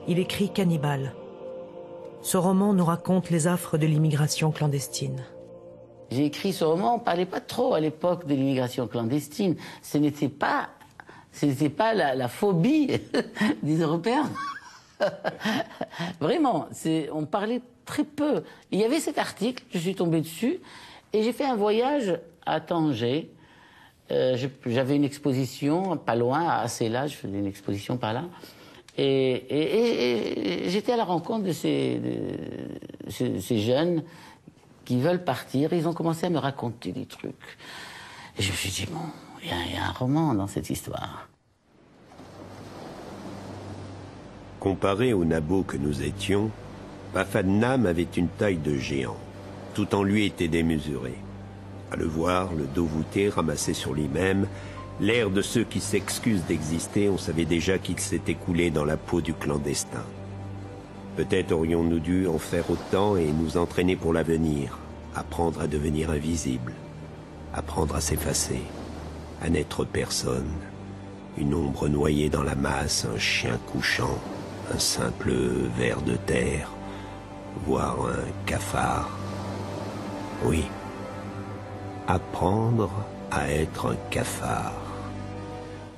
il écrit Cannibale. Ce roman nous raconte les affres de l'immigration clandestine. J'ai écrit ce roman, on ne parlait pas trop à l'époque de l'immigration clandestine. Ce n'était pas la phobie des Européens. Vraiment, on parlait très peu. Il y avait cet article, je suis tombée dessus, et j'ai fait un voyage à Tanger. J'avais une exposition pas loin, à Cela, je faisais une exposition par là. Et j'étais à la rencontre de ces jeunes qui veulent partir. Ils ont commencé à me raconter des trucs. Et je me suis dit, bon, il y a un roman dans cette histoire. Comparé au nabot que nous étions, Pafadnam avait une taille de géant. Tout en lui était démesuré. À le voir, le dos voûté, ramassé sur lui-même, l'air de ceux qui s'excusent d'exister, on savait déjà qu'il s'était coulé dans la peau du clandestin. Peut-être aurions-nous dû en faire autant et nous entraîner pour l'avenir, apprendre à devenir invisible, apprendre à s'effacer, à n'être personne, une ombre noyée dans la masse, un chien couchant, un simple ver de terre, voire un cafard. Oui, apprendre à être un cafard.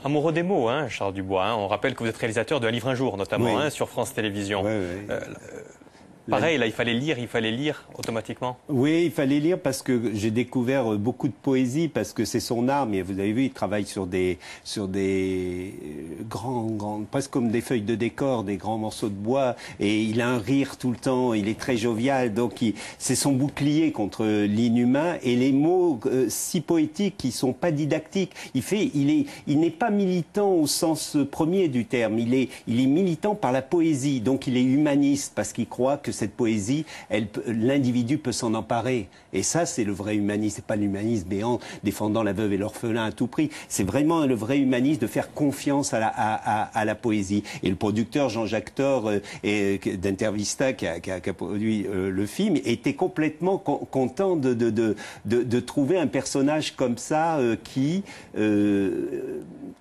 Amoureux des mots, hein, Charles Dubois. Hein. On rappelle que vous êtes réalisateur de Un livre un jour, notamment, oui. hein, sur France Télévisions. Oui, oui. Pareil, là, il fallait lire automatiquement. Oui, il fallait lire parce que j'ai découvert beaucoup de poésie, parce que c'est son art. Mais vous avez vu, il travaille sur des grands, presque comme des feuilles de décor, des grands morceaux de bois. Et il a un rire tout le temps, il est très jovial. Donc c'est son bouclier contre l'inhumain. Et les mots si poétiques qui sont pas didactiques. Il n'est pas militant au sens premier du terme. Il est militant par la poésie. Donc il est humaniste parce qu'il croit que cette poésie, l'individu peut s'en emparer. Et ça, c'est le vrai humanisme. C'est pas l'humanisme béant, défendant la veuve et l'orphelin à tout prix. C'est vraiment le vrai humanisme de faire confiance à la poésie. Et le producteur Jean-Jacques Thor d'Intervista, qui a produit le film, était complètement content de trouver un personnage comme ça qui,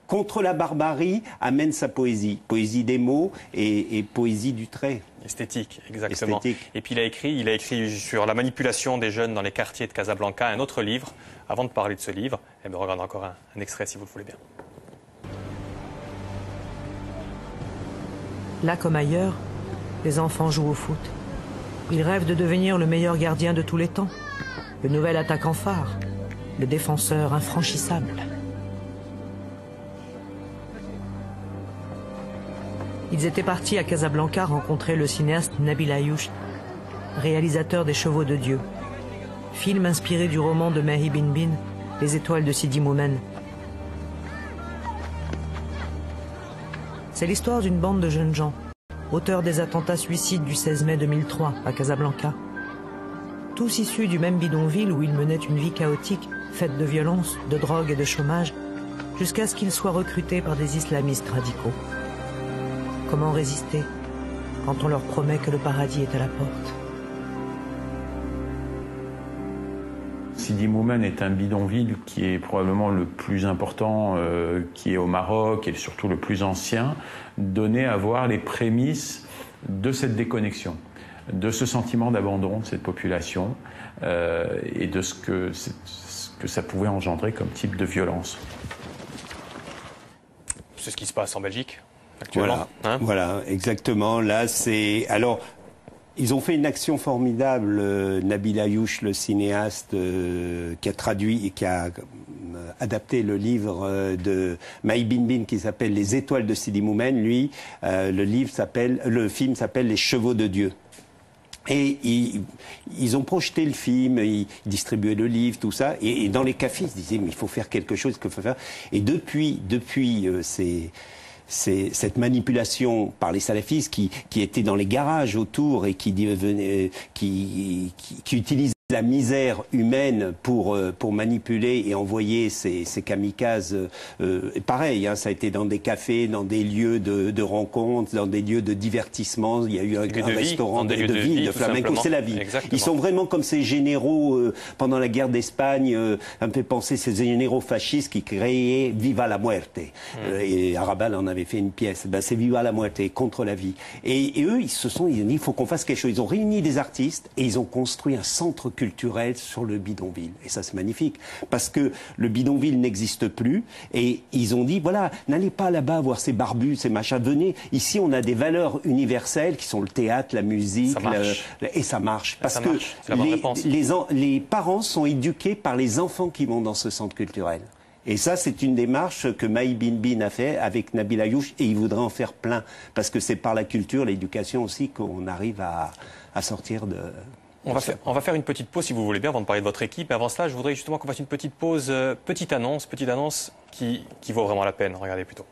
contre la barbarie, amène sa poésie. Poésie des mots et poésie du trait. Esthétique, exactement. Esthétique. Et puis il a écrit sur la manipulation des jeunes dans les quartiers de Casablanca un autre livre. Avant de parler de ce livre, eh bien, regarde encore un extrait si vous le voulez bien. Là comme ailleurs, les enfants jouent au foot. Ils rêvent de devenir le meilleur gardien de tous les temps, le nouvel attaquant phare, le défenseur infranchissable. Ils étaient partis à Casablanca rencontrer le cinéaste Nabil Ayouch, réalisateur des Chevaux de Dieu, film inspiré du roman de Mahi Binbin, Les étoiles de Sidi Moumen. C'est l'histoire d'une bande de jeunes gens, auteurs des attentats suicides du 16 mai 2003 à Casablanca. Tous issus du même bidonville où ils menaient une vie chaotique, faite de violence, de drogue et de chômage, jusqu'à ce qu'ils soient recrutés par des islamistes radicaux. Comment résister quand on leur promet que le paradis est à la porte? Sidi Moumen est un bidonville qui est probablement le plus important qui est au Maroc et surtout le plus ancien, donné à voir les prémices de cette déconnexion, de ce sentiment d'abandon de cette population et de ce que ça pouvait engendrer comme type de violence. C'est ce qui se passe en Belgique actuellement. Voilà, hein, voilà, exactement. Là, c'est... Alors, ils ont fait une action formidable. Nabil Ayouch, le cinéaste qui a traduit et qui a adapté le livre de Mahi Binbin qui s'appelle Les étoiles de Sidi Moumen. Lui, le film s'appelle Les Chevaux de Dieu. Et ils ont projeté le film, ils distribuaient le livre, tout ça. Et dans les cafés, ils se disaient, mais il faut faire quelque chose, qu'il faut faire. Et depuis cette manipulation par les salafistes qui étaient dans les garages autour et qui utilisaient La misère humaine pour manipuler et envoyer ces kamikazes, pareil, hein, ça a été dans des cafés, dans des lieux de rencontres, dans des lieux de divertissement. Il y a eu un restaurant de vie, de flamenco, c'est la vie. Exactement. Ils sont vraiment comme ces généraux pendant la guerre d'Espagne, ça me fait penser ces généraux fascistes qui créaient Viva la muerte. Et Arabal en avait fait une pièce. Ben, c'est Viva la muerte, contre la vie. Et eux, ils ont dit, il faut qu'on fasse quelque chose. Ils ont réuni des artistes et ils ont construit un centre culturel sur le bidonville. Et ça, c'est magnifique. Parce que le bidonville n'existe plus. Et ils ont dit, voilà, n'allez pas là-bas voir ces barbus, ces machins. Venez, ici, on a des valeurs universelles qui sont le théâtre, la musique. Et ça marche. Parce que les parents sont éduqués par les enfants qui vont dans ce centre culturel. Et ça, c'est une démarche que Maï Bin a fait avec Nabil Ayouch, et il voudrait en faire plein. Parce que c'est par la culture, l'éducation aussi, qu'on arrive à sortir de... On va faire une petite pause, si vous voulez bien, avant de parler de votre équipe. Mais avant cela, je voudrais justement qu'on fasse une petite pause, petite annonce qui vaut vraiment la peine. Regardez plutôt.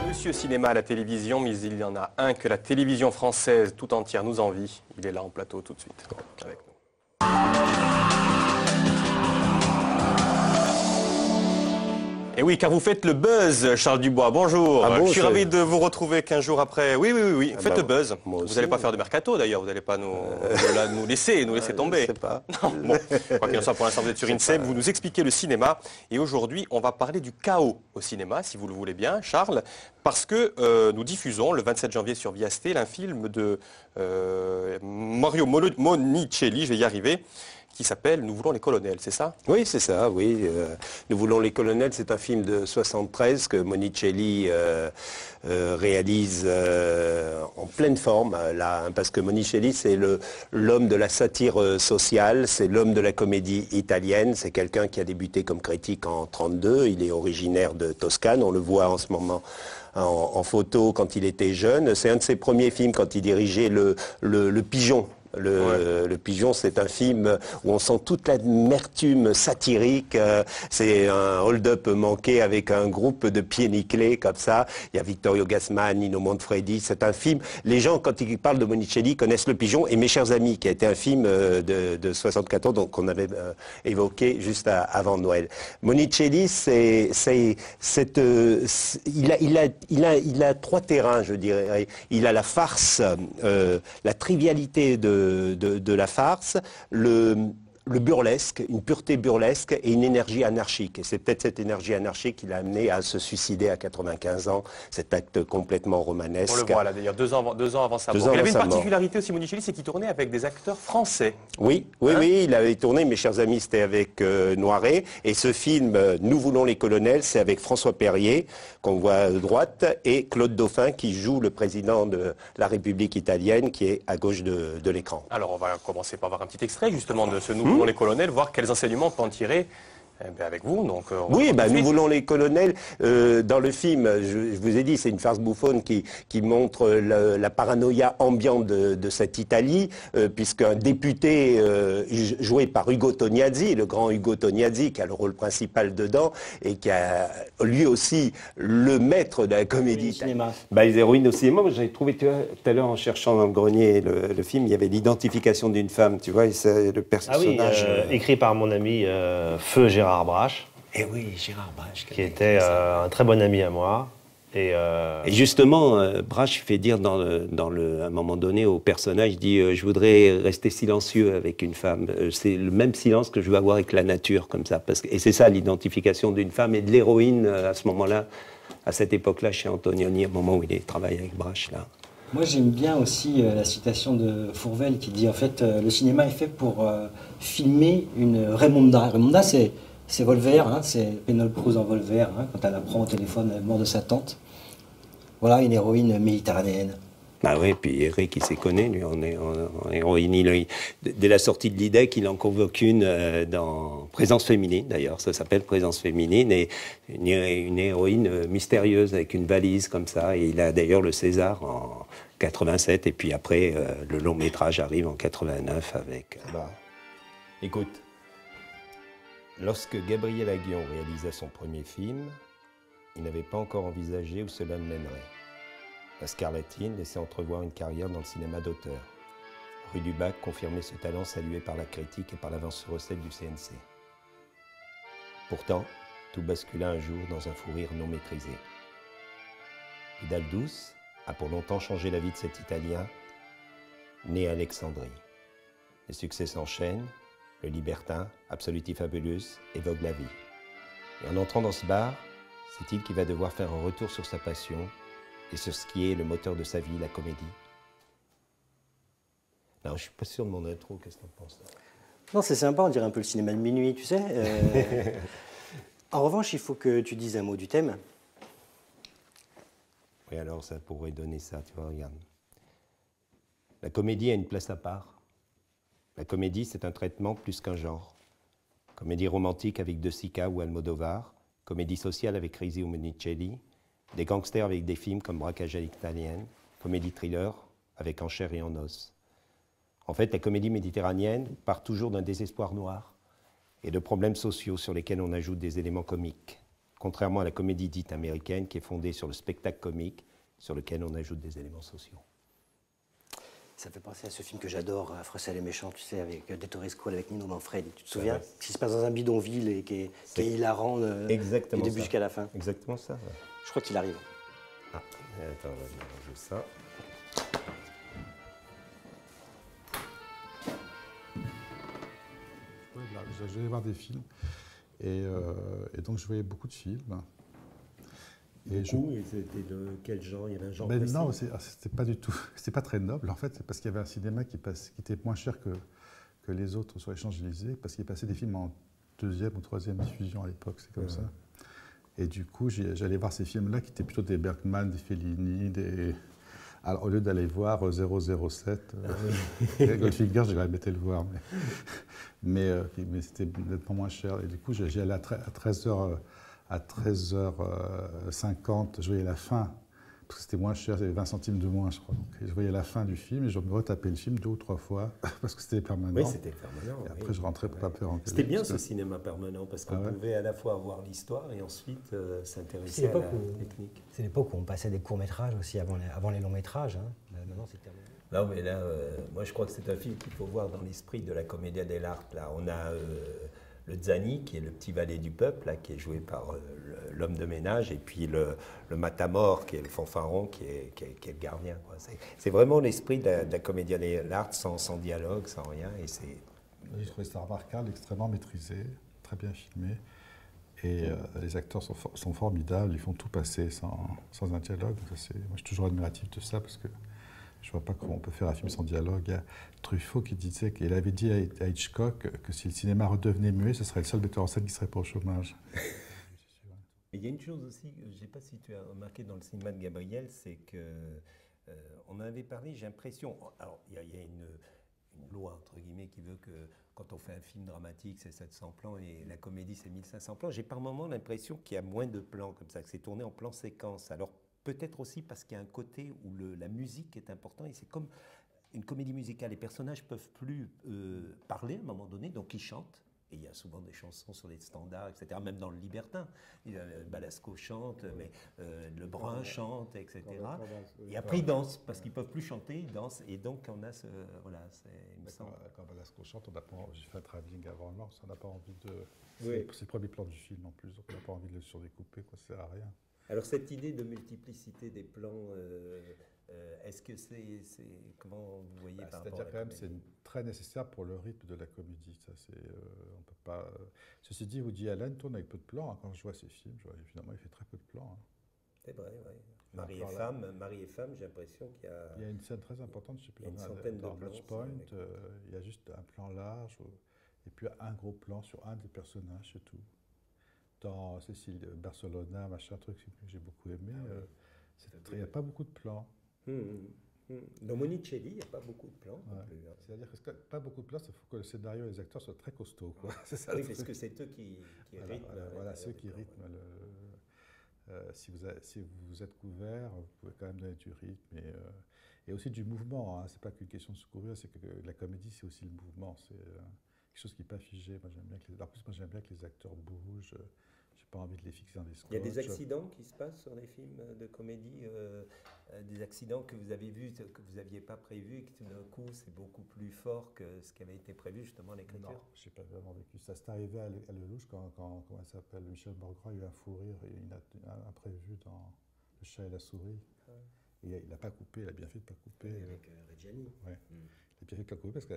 Monsieur Cinéma à la télévision, mais il y en a un que la télévision française tout entière nous envie. Il est là en plateau tout de suite avec nous. Et oui, car vous faites le buzz, Charles Dubois. Bonjour. Ah bon, je suis ravi de vous retrouver 15 jours après. Oui. Faites le buzz. Vous n'allez pas faire de mercato d'ailleurs. Vous n'allez pas nous laisser tomber. Je sais pas. Bon, quoi qu'il en soit, pour l'instant, vous êtes sur INSEP. Vous nous expliquez le cinéma. Et aujourd'hui, on va parler du chaos au cinéma, si vous le voulez bien, Charles. Parce que nous diffusons le 27 janvier sur Viastel un film de Mario Monicelli, je vais y arriver, qui s'appelle « Nous voulons les colonels », c'est ça? Oui, c'est ça, oui. « Nous voulons les colonels », c'est un film de 73 que Monicelli réalise en pleine forme, là, hein, parce que Monicelli, c'est l'homme de la satire sociale, c'est l'homme de la comédie italienne, c'est quelqu'un qui a débuté comme critique en 1932, il est originaire de Toscane, on le voit en ce moment en photo quand il était jeune. C'est un de ses premiers films quand il dirigeait le Pigeon. Le Pigeon, c'est un film où on sent toute l'amertume satirique. C'est un hold-up manqué avec un groupe de pieds nickelés comme ça. Il y a Vittorio Gassman, Nino Manfredi. C'est un film. Les gens, quand ils parlent de Monicelli, connaissent Le Pigeon et Mes chers amis, qui a été un film de 74, donc qu'on avait évoqué juste avant Noël. Monicelli, il a trois terrains, je dirais. Il a la farce, la trivialité de la farce, le burlesque, une pureté burlesque et une énergie anarchique. Et c'est peut-être cette énergie anarchique qui l'a amené à se suicider à 95 ans, cet acte complètement romanesque. On le voit là d'ailleurs, deux ans avant sa mort. Il avait une particularité aussi, Monicelli, c'est qu'il tournait avec des acteurs français. Oui, il avait tourné, Mes chers amis, c'était avec Noiret. Et ce film, Nous voulons les colonels, c'est avec François Perrier, qu'on voit à droite, et Claude Dauphin, qui joue le président de la République italienne, qui est à gauche de l'écran. Alors on va commencer par voir un petit extrait justement de ce Nous voulons les colonels, voir quels enseignements on peut en tirer avec vous. Donc, Nous voulons les colonels. Dans le film, je vous ai dit, c'est une farce bouffonne qui montre la paranoïa ambiante de cette Italie, puisqu'un député joué par Ugo Tognazzi, le grand Ugo Tognazzi, qui a le rôle principal dedans, et qui a lui aussi le maître de la comédie italienne. Les héroïnes au cinéma, j'avais trouvé tout à l'heure en cherchant dans le grenier le film, il y avait l'identification d'une femme, tu vois, et c'est le personnage... écrit par mon ami Feu Gérard Brache. Eh oui, Gérard Brache. Qui était un très bon ami à moi. Et justement, Brache fait dire à un moment donné au personnage, il dit je voudrais rester silencieux avec une femme. C'est le même silence que je veux avoir avec la nature, comme ça. Et c'est ça l'identification d'une femme et de l'héroïne à ce moment-là, à cette époque-là, chez Antonioni, au moment où il travaille avec Brache, là. Moi, j'aime bien aussi la citation de Fourvel qui dit en fait le cinéma est fait pour filmer une Raymonda. Raymonda, c'est Volver, hein, c'est Penelope Cruz en Volver, hein, quand elle apprend au téléphone la mort de sa tante. Voilà, une héroïne méditerranéenne. Ah oui, puis Eric, il s'y connaît, lui, en héroïne. Dès la sortie de l'IDEC, il en convoque une dans Présence féminine, d'ailleurs, ça s'appelle Présence féminine, et une héroïne mystérieuse avec une valise comme ça, et il a d'ailleurs le César en 87, et puis après, le long métrage arrive en 89 avec... Écoute, lorsque Gabriel Aguillon réalisa son premier film, il n'avait pas encore envisagé où cela le mènerait. La Scarlatine laissait entrevoir une carrière dans le cinéma d'auteur. Rue du Bac confirmait ce talent salué par la critique et par l'avance sur recette du CNC. Pourtant, tout bascula un jour dans un fou rire non maîtrisé. Vidal Douce a pour longtemps changé la vie de cet Italien, né à Alexandrie. Les succès s'enchaînent, le libertin, Absoluti Fabulous, évoque la vie. Et en entrant dans ce bar, c'est il qui va devoir faire un retour sur sa passion et sur ce qui est le moteur de sa vie, la comédie. Non, je suis pas sûr de mon intro, qu'est-ce que tu en penses? Non, c'est sympa, on dirait un peu le cinéma de minuit, tu sais. En revanche, il faut que tu dises un mot du thème. Oui, alors ça pourrait donner ça, tu vois, regarde. La comédie a une place à part. La comédie, c'est un traitement plus qu'un genre. Comédie romantique avec De Sica ou Almodovar, comédie sociale avec Risi ou Monicelli, des gangsters avec des films comme Braquage à l'italienne, comédie thriller avec En chair et en os. En fait, la comédie méditerranéenne part toujours d'un désespoir noir et de problèmes sociaux sur lesquels on ajoute des éléments comiques, contrairement à la comédie dite américaine qui est fondée sur le spectacle comique sur lequel on ajoute des éléments sociaux. Ça fait penser à ce film que j'adore, Affreux, sale et méchant, tu sais, avec Ettore Scola, avec Nino Manfredi. Tu te souviens? Qui se passe dans un bidonville et qui est hilarant du début jusqu'à la fin. Exactement ça. Ouais. Je crois qu'il arrive. Ah, attends, on va ranger ça. Je vais voir des films et donc je voyais beaucoup de films. Et c'était de quel genre? Il y avait un genre précis? Non, c'était pas du tout, c'était pas très noble en fait, c'est parce qu'il y avait un cinéma qui était moins cher que les autres sur les Champs-Élysées, parce qu'il passait des films en 2e ou 3e diffusion à l'époque, c'est comme ça. Et du coup, j'allais voir ces films-là qui étaient plutôt des Bergman, des Fellini, Alors, au lieu d'aller voir 007, Goldfinger, j'ai quand même été le voir, mais c'était nettement moins cher. Et du coup, j'y allais à 13h50, je voyais la fin, parce que c'était moins cher, c'était 20 centimes de moins, je crois. Donc, je voyais la fin du film et je me retapais le film 2 ou 3 fois, parce que c'était permanent. Oui, c'était permanent. Et après, je rentrais pour pas peur en télé. C'était bien ce cinéma permanent, parce qu'on pouvait à la fois voir l'histoire et ensuite s'intéresser à la technique. C'est l'époque où on passait des courts-métrages aussi, avant les longs-métrages. Hein. Maintenant, c'est terminé. Non, mais là, moi, je crois que c'est un film qu'il faut voir dans l'esprit de la Commedia dell'arte. Là, on a le Zani, qui est le petit valet du peuple, là, qui est joué par l'homme de ménage, et puis le Matamor, qui est le fanfaron, qui est le gardien. C'est vraiment l'esprit de la Commedia dell'arte, sans dialogue, sans rien. Et j'ai trouvé ça remarquable, extrêmement maîtrisé, très bien filmé. Et les acteurs sont formidables, ils font tout passer sans un dialogue. Moi, je suis toujours admiratif de ça, parce que je ne vois pas comment on peut faire un film sans dialogue. Il y a Truffaut qui disait qu'il avait dit à Hitchcock que si le cinéma redevenait muet, ce serait le seul metteur en scène qui serait pas au chômage. Il y a une chose aussi, je ne sais pas si tu as remarqué dans le cinéma de Gabriel, c'est qu'on en avait parlé, j'ai l'impression. Alors, il y a une loi, entre guillemets, qui veut que quand on fait un film dramatique, c'est 700 plans et la comédie, c'est 1500 plans. J'ai par moments l'impression qu'il y a moins de plans comme ça, que c'est tourné en plan séquence. Alors, peut-être aussi parce qu'il y a un côté où la musique est importante et c'est comme une comédie musicale. Les personnages ne peuvent plus parler à un moment donné, donc ils chantent. Et il y a souvent des chansons sur les standards, etc. Même dans Le Libertin, Balasco chante, mais Lebrun chante, etc. Et après ils dansent, parce qu'ils ne peuvent plus chanter, ils dansent. Et donc on a ce... Voilà, il me semble. Quand Balasco chante, j'ai fait un travelling avant mort, on n'a pas envie de... Oui. C'est le premier plan du film en plus, donc on n'a pas envie de le surdécouper, ça ne sert à rien. Alors cette idée de multiplicité des plans, est-ce que c'est comment vous voyez par rapport à la C'est-à-dire quand même c'est très nécessaire pour le rythme de la comédie. Ça, on peut pas. Ceci dit, Woody Allen tourne avec peu de plans. Hein. Quand je vois ses films, évidemment, il fait très peu de plans. Hein. C'est vrai, oui. Marie et femme, j'ai l'impression qu'il y a... Il y a une scène très importante, je sais plus, une centaine dans de plans. Matchpoint, il y a juste un plan large, et puis un gros plan sur un des personnages, c'est tout. Dans Cécile Barcelona, machin truc que j'ai beaucoup aimé, il n'y a pas beaucoup de plans. Dans Monicelli, il n'y a pas beaucoup de plans. C'est-à-dire que pas beaucoup de plans, il faut que le scénario et les acteurs soient très costauds. Quoi. C'est ça, oui, parce que c'est eux qui rythment. Voilà, ceux qui rythment. Si vous êtes couvert, vous pouvez quand même donner du rythme et aussi du mouvement. Hein. Ce n'est pas qu'une question de se couvrir, c'est que la comédie, c'est aussi le mouvement. quelque chose qui n'est pas figé. Moi, j'aime bien en plus, moi, j'aime bien que les acteurs bougent. J'ai pas envie de les fixer dans des scotch. Il y a des accidents qui se passent sur les films de comédie, des accidents que vous avez vus, que vous n'aviez pas prévus, et que tout d'un coup, c'est beaucoup plus fort que ce qui avait été prévu, justement, l'écriture. Non, je n'ai pas vraiment vécu ça. C'est arrivé à Lelouch quand comment il s'appelle, Michel Morgrand a eu un fou rire et une imprévu dans Le chat et la souris. Ouais. Et il n'a pas coupé, il a bien fait de ne pas couper. Et avec Reggiani. Ouais. Il a bien fait de ne pas couper parce que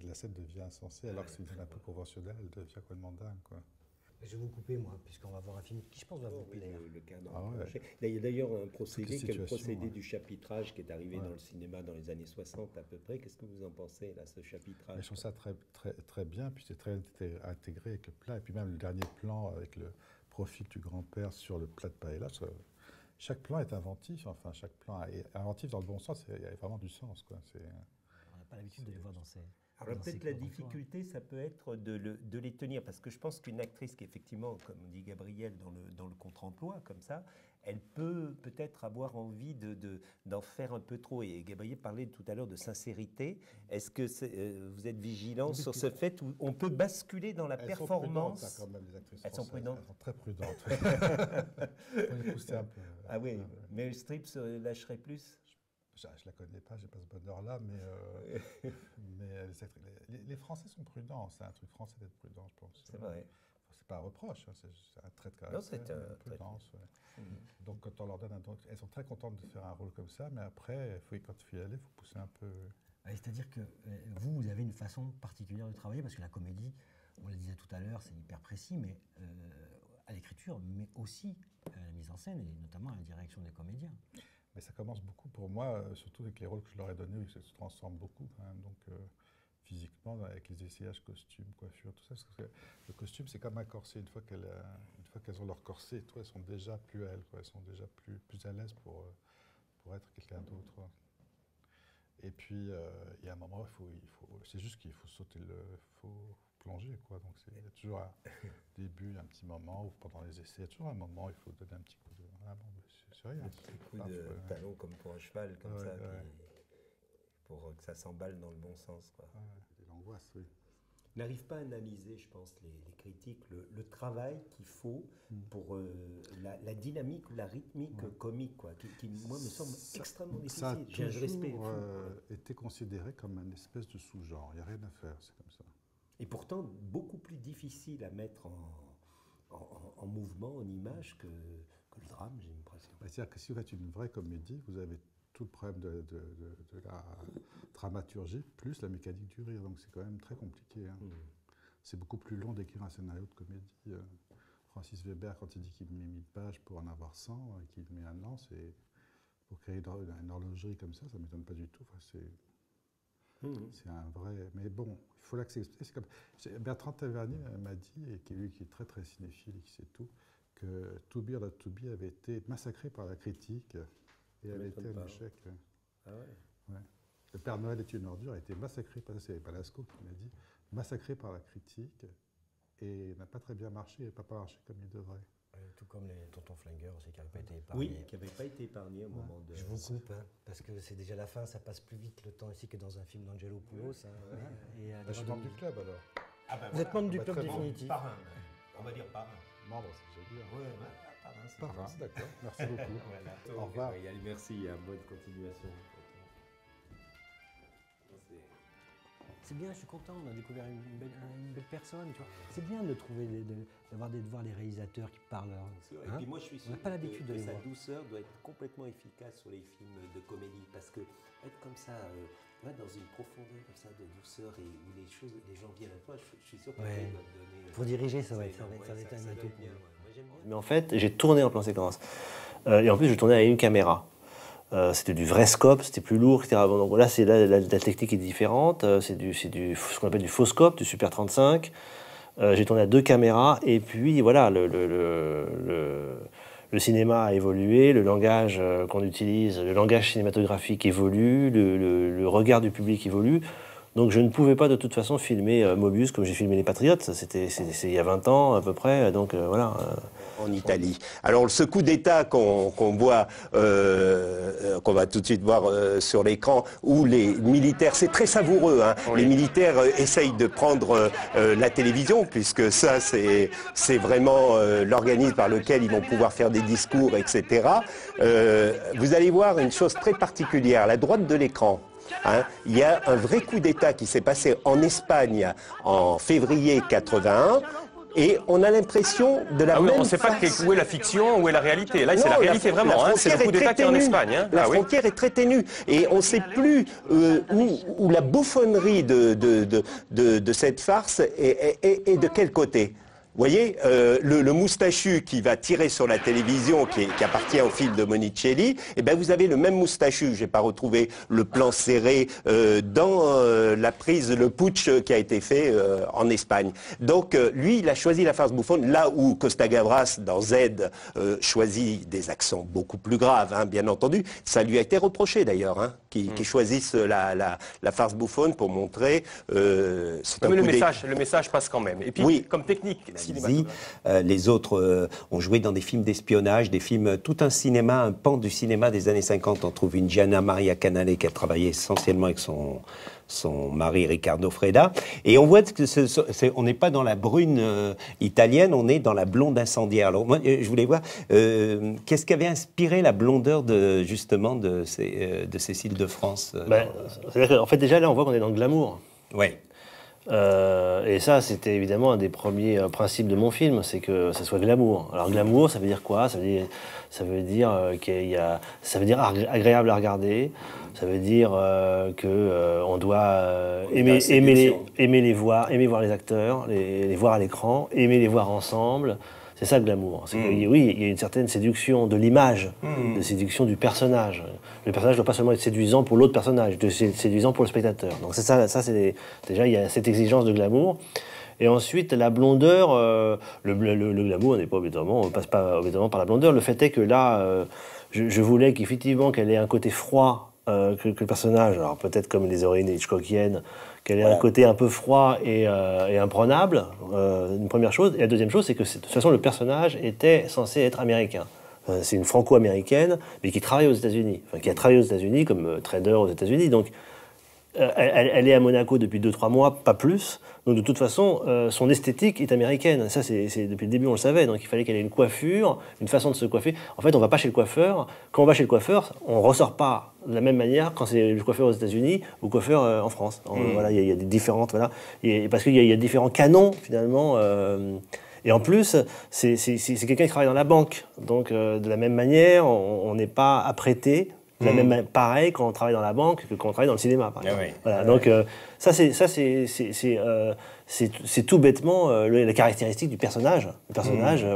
la scène devient insensée, alors que c'est une scène un peu conventionnelle, elle devient complètement dingue, quoi. Je vais vous couper, moi, puisqu'on va voir un film qui, je pense, va vous plaire. Le cadre. Il y a d'ailleurs un procédé, qui est le procédé du chapitrage qui est arrivé dans le cinéma dans les années 60 à peu près. Qu'est-ce que vous en pensez, là, ce chapitrage? Je trouve ça très, très, très bien, puis c'est très intégré avec le plat. Et puis même le dernier plan avec le profil du grand-père sur le plat de paella. Chaque plan est inventif, enfin, chaque plan est inventif dans le bon sens. Il y a vraiment du sens, quoi. On n'a pas l'habitude de les voir dans ces... Alors peut-être la difficulté, ça peut être de les tenir, parce que je pense qu'une actrice qui, effectivement, comme dit Gabriel, dans le contre-emploi, comme ça, elle peut peut-être avoir envie d'en faire un peu trop. Et Gabriel parlait tout à l'heure de sincérité. Est-ce que vous êtes vigilant sur ce fait où on peut basculer dans la performance? Elles sont prudentes, quand même, les actrices françaises. Elles sont prudentes. Elles sont très prudentes. Faut les pousser un peu. Ah oui, mais Streep se lâcherait plus? Je ne la connais pas, je n'ai pas ce bonheur-là, mais les Français sont prudents. C'est un truc français d'être prudent, je pense. C'est vrai. C'est pas un reproche, hein, c'est un trait de caractère. Non, c'est une prudence. Ouais. Donc, quand on leur donne elles sont très contentes de faire un rôle comme ça, mais après, quand il faut y aller, il faut pousser un peu. C'est-à-dire que vous avez une façon particulière de travailler, parce que la comédie, on le disait tout à l'heure, c'est hyper précis, mais à l'écriture, mais aussi à la mise en scène, et notamment à la direction des comédiens. Mais ça commence beaucoup pour moi, surtout avec les rôles que je leur ai donnés, où ils se transforment beaucoup quand même. Donc, physiquement, avec les essayages costumes, coiffure, tout ça. Parce que le costume, c'est comme un corset. Une fois qu'elles ont leur corset, tout, elles sont déjà plus elles, quoi. Elles sont déjà plus à l'aise pour être quelqu'un d'autre. Et puis, il y a un moment, c'est juste qu'il faut sauter faut plonger, quoi. Donc, il y a toujours un début, un petit moment, ou pendant les essais, il y a toujours un moment où il faut donner un petit coup de... Ah bon, c'est rien. Un petit coup de talon comme pour un cheval, comme ça, pour que ça s'emballe dans le bon sens, quoi. C'est l'angoisse, oui. Il n'arrive pas à analyser, je pense, les critiques, le travail qu'il faut pour la dynamique ou la rythmique comique, quoi, qui, moi, me semble extrêmement difficile. Ça a toujours été considéré comme une espèce de sous-genre. Il n'y a rien à faire, c'est comme ça. Et pourtant, beaucoup plus difficile à mettre en mouvement, en image que le drame, j'ai l'impression. C'est-à-dire que si vous faites une vraie comédie, vous avez tout le problème de la dramaturgie, plus la mécanique du rire. Donc c'est quand même très compliqué. Hein. C'est beaucoup plus long d'écrire un scénario de comédie. Francis Weber, quand il dit qu'il met 1000 pages pour en avoir 100, et qu'il met un an, c'est pour créer une horlogerie comme ça ne m'étonne pas du tout. Enfin, c'est un vrai... Mais bon, il faut l'accepter. Bertrand Tavernier m'a dit, et lui qui est très très cinéphile et qui sait tout, que To Be or Not To Be avait été massacré par la critique et avait été un échec. Ah ouais. Le Père Noël est une ordure a été massacré, c'est Balasco qui m'a dit, massacré par la critique et n'a pas très bien marché et n'a pas marché comme il devrait. Tout comme les Tontons Flingueurs aussi, qui n'avaient pas été épargnés. Oui, qui n'avaient pas été épargnés au moment de... Je vous coupe, parce que c'est déjà la fin, ça passe plus vite le temps ici que dans un film d'Angelo Poulos. Je suis membre du club alors. Ah ben vous êtes membre du club définitif. Parrain, on va dire parrain. Membre, c'est joli. Oui, parrain, d'accord. Merci beaucoup. Voilà, au revoir. Merci, à bonne continuation. C'est bien, je suis content, on a découvert une belle personne. C'est bien de trouver, de voir les réalisateurs qui parlent. Et puis moi, je suis sûr que sa douceur doit être complètement efficace sur les films de comédie, parce que être comme ça, dans une profondeur comme ça de douceur et où les gens viennent à toi, je suis sûr que ça doit donner... Pour diriger, ça va être un atout. Mais en fait, j'ai tourné en plan séquence. Et en plus, je tournais avec une caméra. C'était du vrai scope, c'était plus lourd, etc. Donc là, la technique est différente. C'est ce qu'on appelle du faux scope, du Super 35. J'ai tourné à 2 caméras. Et puis, voilà, le cinéma a évolué, le langage qu'on utilise, le langage cinématographique évolue, le regard du public évolue. Donc je ne pouvais pas de toute façon filmer Mobius comme j'ai filmé Les Patriotes. C'est il y a 20 ans à peu près, donc voilà. En Italie. Alors ce coup d'État qu'on voit, qu'on va tout de suite voir sur l'écran, où les militaires, c'est très savoureux, hein, oui. Les militaires essayent de prendre la télévision, puisque ça c'est vraiment l'organisme par lequel ils vont pouvoir faire des discours, etc. Vous allez voir une chose très particulière, à la droite de l'écran. Hein, il y a un vrai coup d'État qui s'est passé en Espagne en février 81. Et on a l'impression de la même on ne sait pas où est la fiction, où est la réalité. Là, c'est la réalité vraiment. Hein, c'est le coup d'État qui est en Espagne. Hein. La frontière est très ténue. Et on ne sait plus où la bouffonnerie de cette farce est de quel côté. Vous voyez, le moustachu qui va tirer sur la télévision, qui appartient au film de Monicelli, eh ben vous avez le même moustachu. J'ai pas retrouvé le plan serré dans la prise, le putsch qui a été fait en Espagne. Donc lui, il a choisi la farce bouffonne, là où Costa Gavras dans Z choisit des accents beaucoup plus graves, hein, bien entendu. Ça lui a été reproché d'ailleurs, hein, qu'il choisisse la farce bouffonne pour montrer. Mais le message passe quand même. Et puis, oui. Comme technique. Les autres ont joué dans des films d'espionnage, des films, tout un cinéma, un pan du cinéma des années 50. On trouve une Gianna Maria Canale qui a travaillé essentiellement avec son mari Riccardo Freda. Et on voit que on n'est pas dans la brune italienne, on est dans la blonde incendiaire. Alors moi, je voulais voir, qu'est-ce qui avait inspiré la blondeur justement de Cécile de France C'est-à-dire qu'en fait, déjà là, on voit qu'on est dans le glamour. Ouais. Et ça, c'était évidemment un des premiers principes de mon film, c'est que ça soit glamour. Alors glamour, ça veut dire quoi? Ça veut dire ça veut dire agréable à regarder. Ça veut dire on doit aimer voir les acteurs, les voir à l'écran, aimer les voir ensemble. C'est ça le glamour. Oui, il y a une certaine séduction de l'image, de séduction du personnage. Le personnage ne doit pas seulement être séduisant pour l'autre personnage, il doit être séduisant pour le spectateur. Donc c'est ça c'est déjà il y a cette exigence de glamour. Et ensuite la blondeur, le glamour n'est pas obligatoirement, on passe pas obligatoirement par la blondeur. Le fait est que là, je voulais qu'effectivement qu'elle ait un côté froid. Que le personnage, alors peut-être comme les héroïnes hitchcockiennes, qu'elle ait un côté un peu froid et imprenable, une première chose. Et la deuxième chose, c'est que de toute façon, le personnage était censé être américain. C'est une franco-américaine, mais qui travaille aux États-Unis, qui a travaillé aux États-Unis comme trader aux États-Unis. Donc, elle est à Monaco depuis 2-3 mois, pas plus. Donc de toute façon, son esthétique est américaine. Ça, c'est depuis le début, on le savait. Donc il fallait qu'elle ait une coiffure, une façon de se coiffer. En fait, on va pas chez le coiffeur. Quand on va chez le coiffeur, on ressort pas de la même manière quand c'est le coiffeur aux États-Unis ou le coiffeur en France. Voilà, il y a des différentes. Voilà, parce qu'il y a différents canons finalement. Et en plus, c'est quelqu'un qui travaille dans la banque. Donc de la même manière, on n'est pas apprêté. Pareil quand on travaille dans la banque que quand on travaille dans le cinéma, par exemple. Voilà, donc ça c'est tout bêtement la caractéristique du personnage. Le personnage,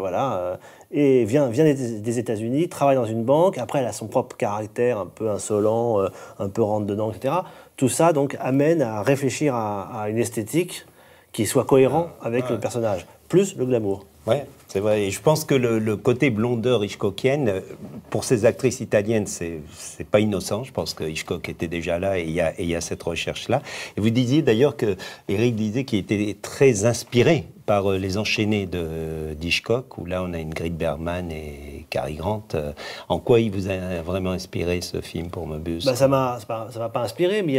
et vient des États-Unis, travaille dans une banque. Après, elle a son propre caractère, un peu insolent, un peu rentre dedans, etc. Tout ça donc amène à réfléchir à une esthétique qui soit cohérent avec le personnage, plus le glamour. Ouais, c'est vrai. Et je pense que le côté blondeur hitchcockienne, pour ces actrices italiennes, c'est pas innocent. Je pense que Hitchcock était déjà là et il y a cette recherche-là. Et vous disiez d'ailleurs que Eric disait qu'il était très inspiré par Les Enchaînés d'Hitchcock, où là on a Ingrid Bergman et Cary Grant. En quoi il vous a vraiment inspiré ce film pour Mobius? Ça m'a pas inspiré, mais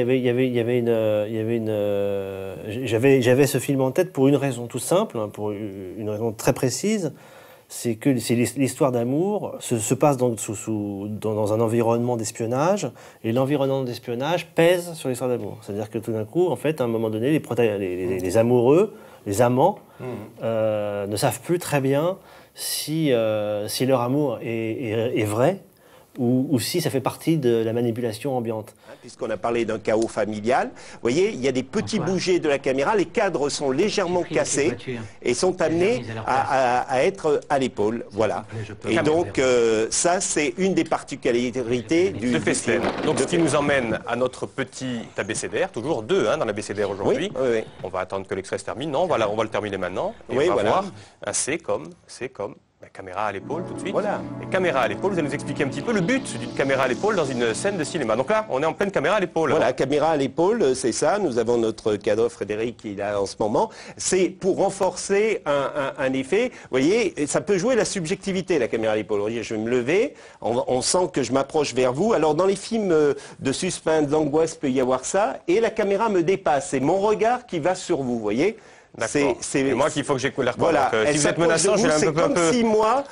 j'avais ce film en tête pour une raison toute simple, hein, pour une raison très précise. C'est que l'histoire d'amour se passe donc dans un environnement d'espionnage, et l'environnement d'espionnage pèse sur l'histoire d'amour. C'est-à-dire que tout d'un coup, en fait, à un moment donné, les amoureux, les amants, ne savent plus très bien si leur amour est vrai ou si ça fait partie de la manipulation ambiante. Puisqu'on a parlé d'un chaos familial, vous voyez, il y a des petits bougés de la caméra, les cadres sont légèrement cassés et sont amenés à être à l'épaule, voilà. Et donc ça, c'est une des particularités du film. Donc ce qui nous emmène à notre petit abécédaire, toujours 2 dans l'abécédaire aujourd'hui. Oui. On va attendre que l'extrait se termine. Non, voilà, on va le terminer maintenant. Et on va voir un C comme La caméra à l'épaule tout de suite. Voilà. Et caméra à l'épaule, vous allez nous expliquer un petit peu le but d'une caméra à l'épaule dans une scène de cinéma. Donc là, on est en pleine caméra à l'épaule. Voilà, caméra à l'épaule, c'est ça. Nous avons notre cadre Frédéric qui est là en ce moment. C'est pour renforcer un effet. Vous voyez, et ça peut jouer la subjectivité, la caméra à l'épaule. Vous voyez, je vais me lever, on sent que je m'approche vers vous. Alors dans les films de suspense, d'angoisse, peut y avoir ça. Et la caméra me dépasse. C'est mon regard qui va sur vous, vous voyez. C'est moi qu'il faut que j'écoute l'air. Voilà, si vous êtes menaçant, je vais c'est comme si moi,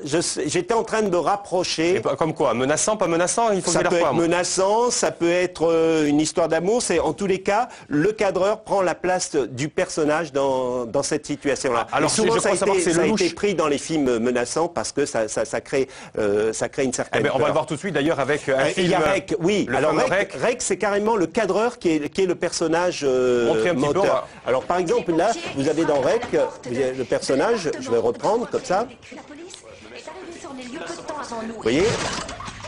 j'étais en train de me rapprocher. Et comme quoi, menaçant, pas menaçant, il faut que ça je peut l'air être menaçant, ça peut être une histoire d'amour. C'est en tous les cas, le cadreur prend la place du personnage dans cette situation-là. Alors souvent, ça a été pris dans les films menaçants parce que ça crée une certaine. On va le voir tout de suite d'ailleurs avec un film. Il y a Rec, oui. Alors Rec, c'est carrément le cadreur qui est le personnage moteur. Alors par exemple. Là, vous avez dans Rec, le personnage, je vais reprendre comme ça. Vous voyez,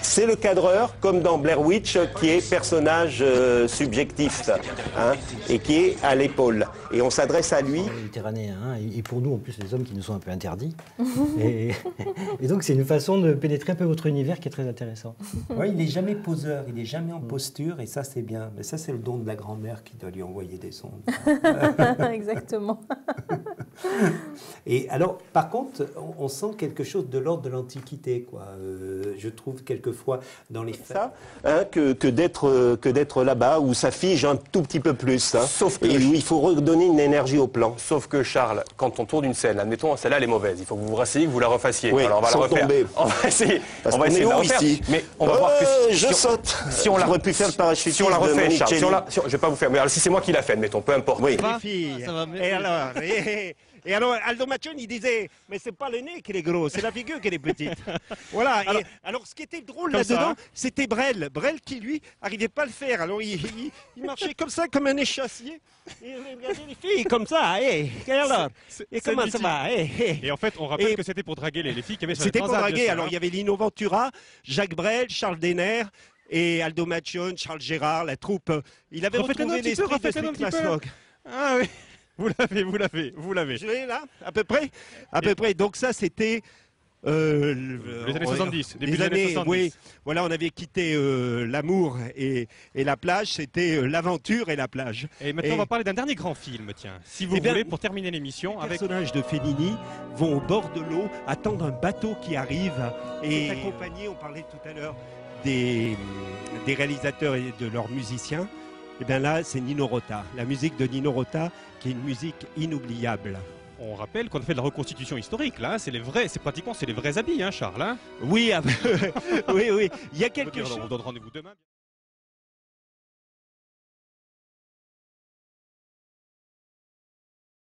c'est le cadreur, comme dans Blair Witch, qui est personnage subjectif, hein, et qui est à l'épaule. Et on s'adresse à lui. Méditerranéen, hein, et pour nous, en plus, les hommes qui nous sont un peu interdits. et donc, c'est une façon de pénétrer un peu votre univers qui est très intéressant. Oui, il n'est jamais poseur, il n'est jamais en posture, et ça, c'est bien. Mais ça, c'est le don de la grand-mère qui doit lui envoyer des sondes. Exactement. Et alors, par contre, on sent quelque chose de l'ordre de l'Antiquité, quoi. Je trouve quelquefois dans les ça, hein, que d'être là-bas où ça fige un tout petit peu plus. Hein, sauf que et où il faut redonner une énergie au plan. Sauf que Charles, quand on tourne une scène, admettons celle-là elle est mauvaise, il faut que vous vous rassiez, que vous la refassiez. Oui, alors on va la refaire. Tomber. On va essayer. Parce on va essayer de la refaire. Ici. Mais on va voir que je saute. Si on j'aurais pu faire le parachutiste. Si on la refait, de Charles. Je vais pas vous faire. Mais alors, si c'est moi qui l'a fait, admettons, peu importe. Oui. Et alors, Aldo Machon, il disait, mais c'est pas le nez qui est gros, c'est la figure qui est petite. Voilà. Alors, ce qui était drôle là-dedans, c'était Brel. Brel qui, lui, n'arrivait pas à le faire. Alors, il marchait comme ça, comme un échassier. Et il regardait les filles comme ça. Et alors, et comment ça va Et en fait, on rappelle que c'était pour draguer les filles qui avaient sur les transats. C'était pour draguer. Alors, il y avait Lino Ventura, Jacques Brel, Charles Denner. Et Aldo Machon, Charles Gérard, la troupe. Il avait retrouvé l'esprit de Slick Lasnog. Ah oui. Vous l'avez. Je l'ai là, à peu près. Donc ça, c'était... les années 70, début des années 70. Oui, voilà, on avait quitté l'amour et la plage, c'était l'aventure et la plage. Et maintenant, on va parler d'un dernier grand film, tiens, si vous voulez, pour terminer l'émission. Les personnages de Fellini vont au bord de l'eau, attendre un bateau qui arrive et accompagner, on parlait tout à l'heure, des réalisateurs et de leurs musiciens. Et bien là, c'est Nino Rota, la musique de Nino Rota, qui est une musique inoubliable. On rappelle qu'on a fait de la reconstitution historique, là, c'est les vrais habits, hein, Charles. Hein oui, oui. Il y a quelque chose. On donne rendez-vous demain.